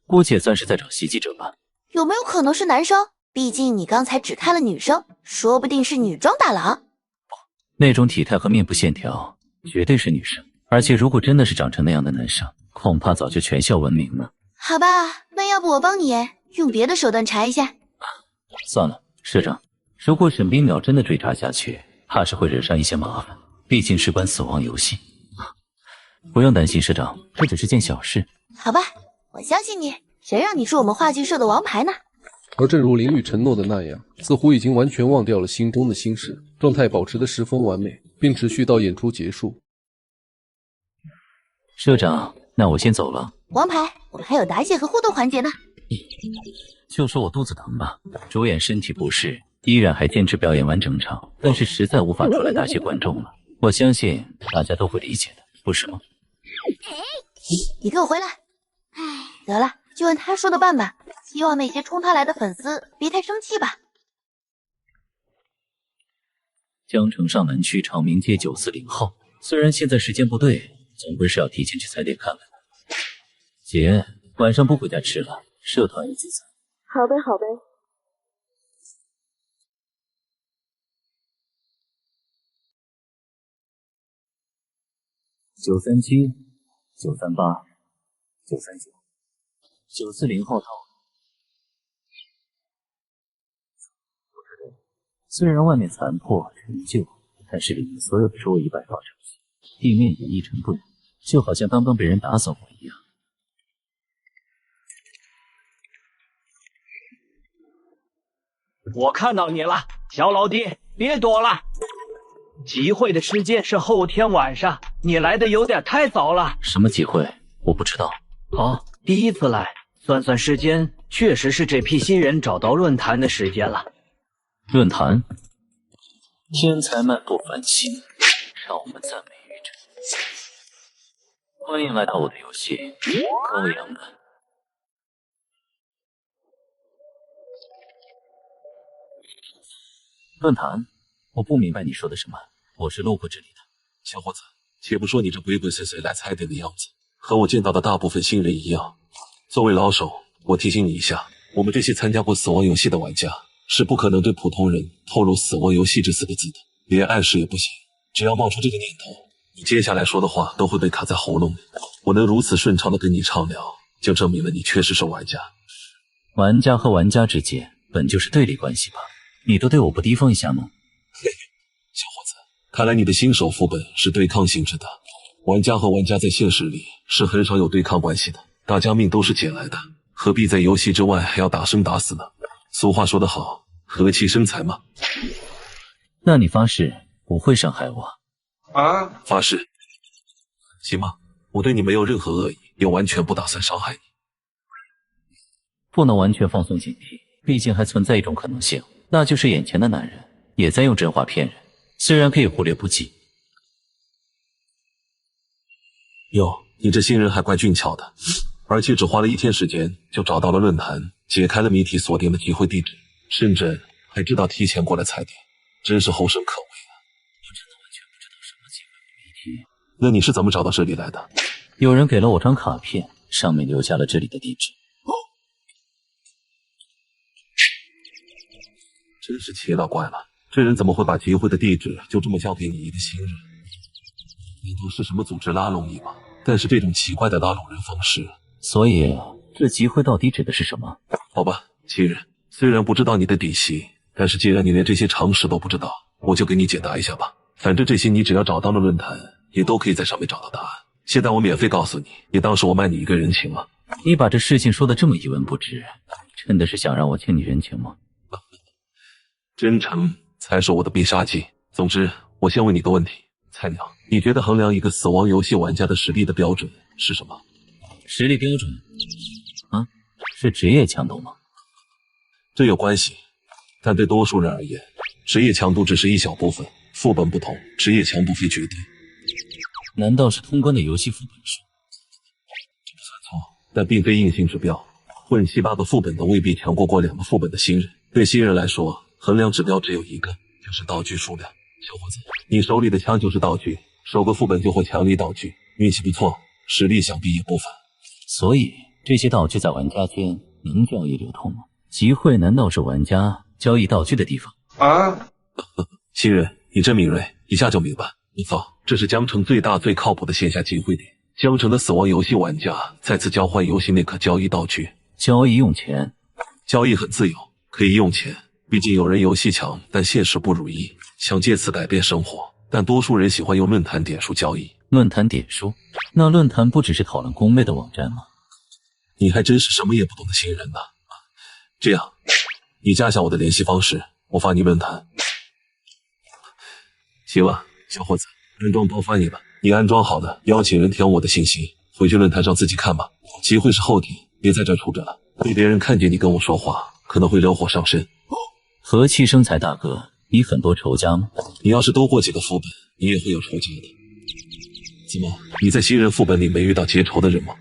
A: 估计也算是在找袭击者吧。
F: 有没有可能是男生？毕竟你刚才只看了女生，说不定是女装大郎。
A: 那种体态和面部线条，绝对是女生。而且如果真的是长成那样的男生，恐怕早就全校闻名了。
F: 好吧，那要不我帮你用别的手段查一下。
A: 算了，社长，如果沈冰淼真的追查下去，怕是会惹上一些麻烦，毕竟事关死亡游戏。不用担心，社长，这只是件小事。
F: 好吧，我相信你。谁让你是我们话剧社的王牌呢？
H: 而正如林玉承诺的那样，似乎已经完全忘掉了心中的心事，状态保持得十分完美，并持续到演出结束。
A: 社长，那我先走了。
F: 王牌，我们还有答谢和互动环节呢。
A: 就说我肚子疼吧，主演身体不适，依然还坚持表演完整场，但是实在无法出来答谢观众了。我相信大家都会理解的，不是吗？
F: 你给我回来！得了，就按他说的办吧。希望那些冲他来的粉丝别太生气吧。
A: 江城上南区长明街940号，虽然现在时间不对，总归是要提前去踩点看看的。姐，晚上不回家吃了，社团有聚餐。
N: 好呗，好呗。
A: 937、938、939、940号套。虽然外面残破陈旧，但是里面所有的桌椅摆放整齐，地面也一尘不染，就好像刚刚被人打扫过一样。
O: 我看到你了，小老弟，别躲了。集会的时间是后天晚上，你来的有点太早了。
A: 什么集会？我不知道。
O: 第一次来，算算时间，确实是这批新人找到论坛的时间了。
A: 论坛，天才漫步繁星，让我们赞美宇宙。欢迎来到我的游戏，各位羊们。论坛，我不明白你说的什么，我是路过这里的。
P: 小伙子，且不说你这鬼鬼祟祟来踩点的样子，和我见到的大部分新人一样。作为老手，我提醒你一下，我们这些参加过死亡游戏的玩家，是不可能对普通人透露死亡游戏这4个字的，连暗示也不行。只要冒出这个念头，你接下来说的话都会被卡在喉咙里。我能如此顺畅的跟你畅聊，就证明了你确实是玩家。
A: 玩家和玩家之间本就是对立关系吧？你都对我不提防一下吗？
P: 嘿嘿，小伙子，看来你的新手副本是对抗性质的。玩家和玩家在现实里是很少有对抗关系的，大家命都是捡来的，何必在游戏之外还要打生打死呢？俗话说得好，和气生财嘛。
A: 那你发誓不会伤害我？
P: 发誓。行吗？我对你没有任何恶意，也完全不打算伤害你。
A: 不能完全放松警惕，毕竟还存在一种可能性，那就是眼前的男人也在用真话骗人，虽然可以忽略不计。
P: 哟，你这新人还怪俊俏的，而且只花了1天时间就找到了论坛，解开了谜题，锁定了集会地址，甚至还知道提前过来踩点，真是后生可畏啊！
A: 我真的完全不知道什么集会和谜题。
P: 那你是怎么找到这里来的？
A: 有人给了我张卡片，上面留下了这里的地址。
P: 真是奇了怪了，这人怎么会把集会的地址就这么交给你一个新人？你都是什么组织拉拢你吗？但是这种奇怪的拉拢人方式，
A: 所以这集会到底指的是什么？
P: 好吧，新人，虽然不知道你的底细，但是既然你连这些常识都不知道，我就给你解答一下吧。反正这些你只要找到了论坛，也都可以在上面找到答案。现在我免费告诉你，也当是我卖你一个人情了。
A: 你把这事情说得这么一文不值，真的是想让我欠你人情吗？
P: 真诚才是我的必杀技。总之，我先问你个问题，菜鸟，你觉得衡量一个死亡游戏玩家的实力的标准是什么？
A: 实力标准？啊，是职业强度吗？
P: 这有关系，但对多数人而言，职业强度只是一小部分，副本不同，职业强度非绝对。
A: 难道是通关的游戏副本数？
P: 这不算错，但并非硬性指标。混7、8个副本的未必强过2个副本的新人。对新人来说，衡量指标只有一个，就是道具数量。小伙子，你手里的枪就是道具，首个副本就会强力道具，运气不错，实力想必也不凡。
A: 所以这些道具在玩家间能交易流通吗？集会难道是玩家交易道具的地方
P: 啊？新人，你真敏锐，一下就明白。没错，这是江城最大最靠谱的线下集会点。江城的死亡游戏玩家再次交换游戏内可交易道具，
A: 交易用钱，
P: 交易很自由，可以用钱。毕竟有人游戏强，但现实不如意，想借此改变生活。但多数人喜欢用论坛点数交易。
A: 论坛点数？那论坛不只是讨论攻略的网站吗？
P: 你还真是什么也不懂的新人呢。这样，你加下我的联系方式，我发你论坛。行了，小伙子，安装包发你了。你安装好了，邀请人填我的信息，回去论坛上自己看吧。集会是后天，别在这杵着了，被别人看见你跟我说话，可能会惹火上身。
A: 和气生财大哥，你很多仇家吗？
P: 你要是多过几个副本，你也会有仇家的。怎么，你在新人副本里没遇到结仇的人吗？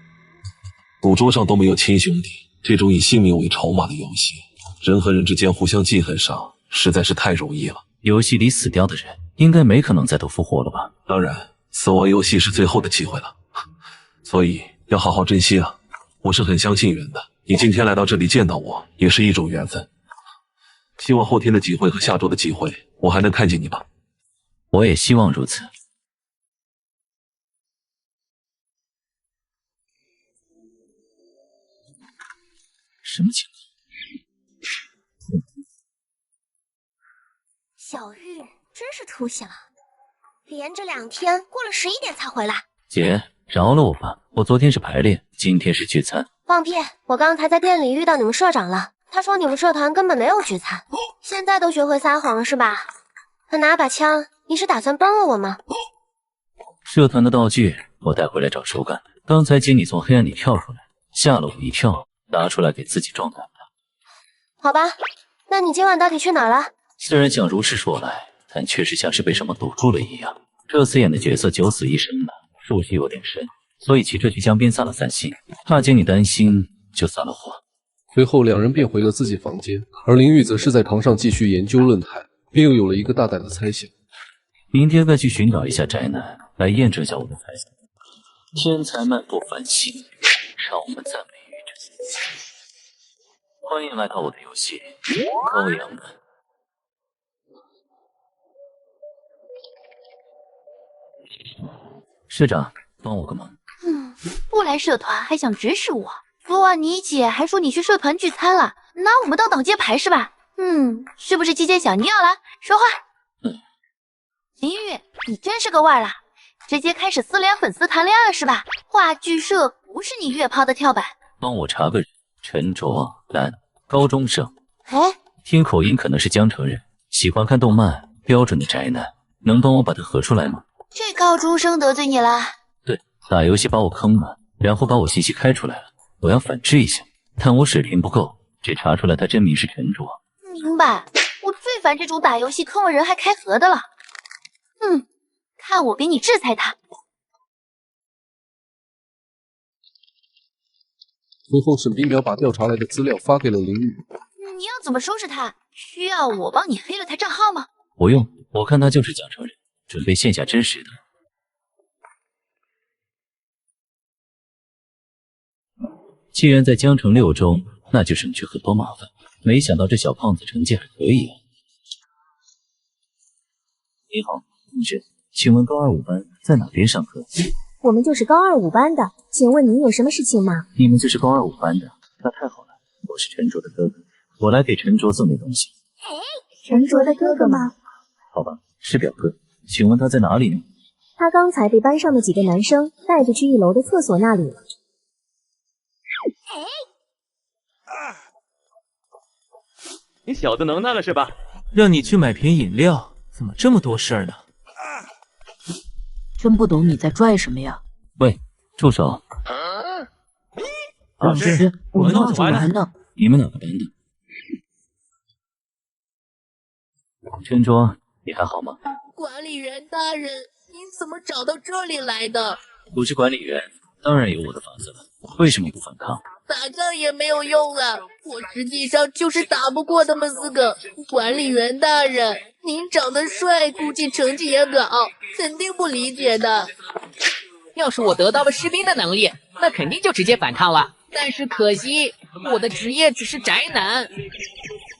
P: 赌桌上都没有亲兄弟，这种以性命为筹码的游戏，人和人之间互相记恨上，实在是太容易了。
A: 游戏里死掉的人，应该没可能再度复活了吧？
P: 当然，死亡游戏是最后的机会了，所以要好好珍惜啊！我是很相信人的，你今天来到这里见到我，也是一种缘分。希望后天的集会和下周的集会，我还能看见你吧。
A: 我也希望如此。什么情况？
B: 小玉真是出息了，连着2天过了11点才回来。
A: 姐，饶了我吧，我昨天是排练，今天是聚餐。
B: 放屁！我刚才在店里遇到你们社长了，他说你们社团根本没有聚餐。现在都学会撒谎了是吧？他拿把枪，你是打算帮了我吗？
A: 社团的道具我带回来找手感，刚才姐你从黑暗里跳出来，吓了我一跳，拿出来给自己壮胆的。
B: 好吧，那你今晚到底去哪儿了？
A: 虽然想如实说来，但确实像是被什么堵住了一样。这次演的角色九死一生的，数息有点深，所以骑车去江边撒了散心，怕姐你担心，就撒了谎。
H: 随后两人便回了自己房间，而林玉则是在床上继续研究论坛，便又有了一个大胆的猜想。
A: 明天该去寻找一下宅男，来验证一下我的猜想。天才漫步繁星，让我们赞美宇宙。欢迎来到我的游戏，羔羊们。社长，帮我个忙。
F: 不来社团还想指使我？昨晚你姐还说你去社团聚餐了，拿我们当挡箭牌是吧？是不是鸡姐小妞了？说话。林玉，你真是个腕儿啦，直接开始私联粉丝谈恋爱是吧？话剧社不是你月抛的跳板。
A: 帮我查个人，陈卓，男，高中生。
F: 哎，
A: 听口音可能是江城人，喜欢看动漫，标准的宅男，能帮我把他合出来吗？
F: 这高中生得罪你了？
A: 对，打游戏把我坑了，然后把我信息开出来了，我要反制一下。但我水平不够，只查出来他真名是陈卓。
F: 明白，我最烦这种打游戏坑了人还开盒的了。看我给你制裁他。
H: 随后沈冰表把调查来的资料发给了林玉。
F: 你要怎么收拾他？需要我帮你黑了他账号吗？
A: 不用，我看他就是江城人，准备线下真实的。既然在江城6中，那就省去很多麻烦。没想到这小胖子成绩还可以啊。你好，同学，请问高25班在哪边上课？
Q: 我们就是高25班的，请问您有什么事情吗？
A: 你们就是高25班的，那太好了。我是陈卓的哥哥，我来给陈卓送点东西。
Q: 陈卓的哥哥吗？
A: 好吧，是表哥。请问他在哪里呢？
Q: 他刚才被班上的几个男生带着去1楼的厕所那里了。
L: 你小子能耐了是吧？
I: 让你去买瓶饮料，怎么这么多事儿呢？
C: 真不懂你在拽什么呀？
A: 喂，住手！
C: 老师，我们闹着玩呢。
A: 你们哪个班的？陈卓，你还好吗？
D: 管理员大人，您怎么找到这里来的？
A: 我是管理员，当然有我的法子了。为什么不反抗？
D: 打仗也没有用啊！我实际上就是打不过他们4个。管理员大人，您长得帅，估计成绩也好，肯定不理解的。要是我得到了士兵的能力，那肯定就直接反抗了。但是可惜，我的职业只是宅男。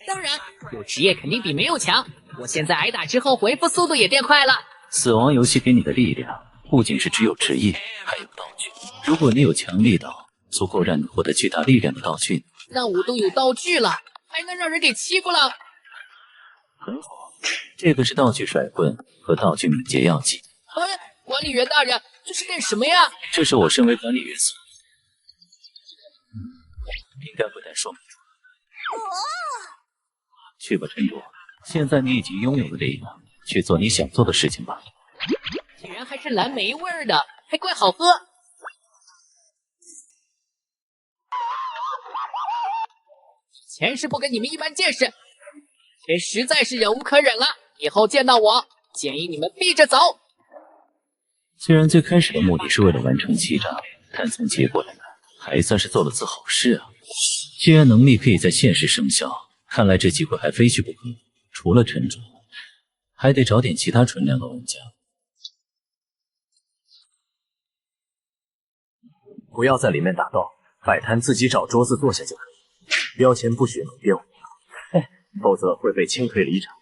D: 当然，有职业肯定比没有强。我现在挨打之后，回复速度也变快了。
A: 死亡游戏给你的力量，不仅是只有职业，还有道具。如果你有强力到足够让你获得巨大力量的道具，
D: 那我都有道具了，还能让人给欺负了？
A: 很好，这个是道具甩棍和道具敏捷药剂。
D: 管理员大人，这是干什么呀？
A: 这是我身为管理员所应该会带说明书。去吧，陈卓，现在你已经拥有了力量，去做你想做的事情吧。
D: 竟然还是蓝莓味儿的，还怪好喝。以前是不跟你们一般见识，今天实在是忍无可忍了。以后见到我，建议你们避着走。
A: 虽然最开始的目的是为了完成欺诈，但从结果来看，还算是做了次好事啊。既然能力可以在现实生效，看来这机会还非去不可。除了陈卓，还得找点其他纯良的玩家。
R: 不要在里面打斗，摆摊自己找桌子坐下就可以。标钱不许弄丢，否则会被清退离场。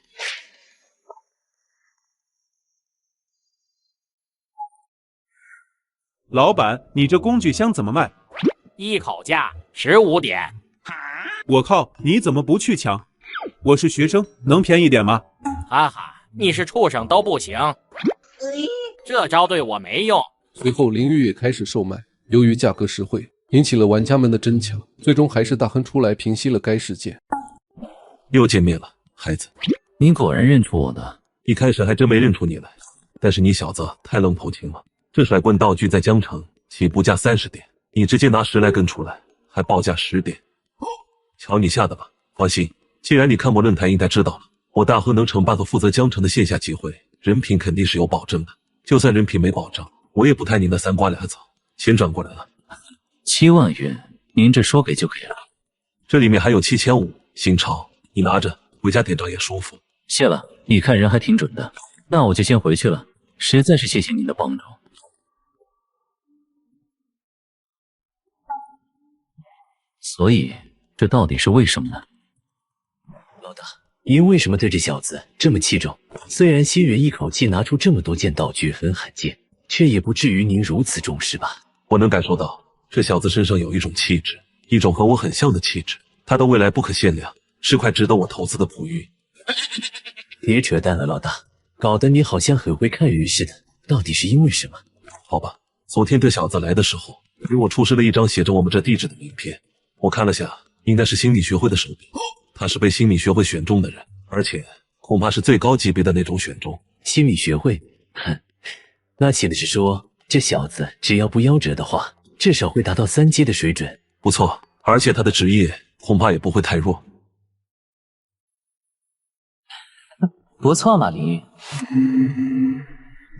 S: 老板，你这工具箱怎么卖？
T: 一口价15点。
S: 我靠，你怎么不去抢？我是学生，能便宜点吗？
T: 哈哈，你是畜生都不行，这招对我没用。
H: 随后淋浴也开始售卖，由于价格实惠，引起了玩家们的争抢，最终还是大亨出来平息了该事件。
P: 又见面了，孩子，
A: 你果然认出我了。
P: 一开始还真没认出你来，但是你小子太愣头青了。这甩棍道具在江城起步价30点，你直接拿10来根出来，还报价10点。瞧你吓的吧！放心，既然你看我论坛，应该知道了，我大亨能称霸负责江城的线下集会，人品肯定是有保证的。就算人品没保证，我也不贪你那3瓜2枣。钱转过来了，7万元，您这说给就给了。这里面还有7500，新钞，你拿着回家点着也舒服。
A: 谢了，你看人还挺准的。那我就先回去了，实在是谢谢您的帮助。所以这到底是为什么呢？
U: 老大，您为什么对这小子这么器重？虽然新人一口气拿出这么多件道具很罕见，却也不至于您如此重视吧？
P: 我能感受到这小子身上有一种气质，一种和我很像的气质。他的未来不可限量，是块值得我投资的璞玉。
U: 别扯淡了，老大，搞得你好像很会看鱼似的。到底是因为什么？
P: 好吧，昨天这小子来的时候，给我出示了一张写着我们这地址的名片。我看了下，应该是心理学会的手笔。他是被心理学会选中的人，而且恐怕是最高级别的那种选中。
U: 心理学会？哼，那岂不是说这小子只要不夭折的话，至少会达到3阶的水准？
P: 不错，而且他的职业恐怕也不会太弱。
V: 不错嘛，林玉，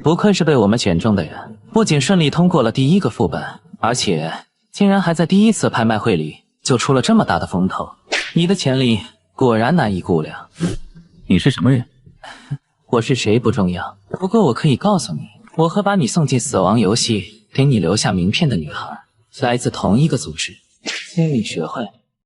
V: 不愧是被我们选中的人，不仅顺利通过了第1个副本，而且竟然还在第1次拍卖会里就出了这么大的风头。你的潜力果然难以估量。
A: 你是什么人？
V: 我是谁不重要，不过我可以告诉你，我和把你送进死亡游戏给你留下名片的女孩来自同一个组织——心理学会。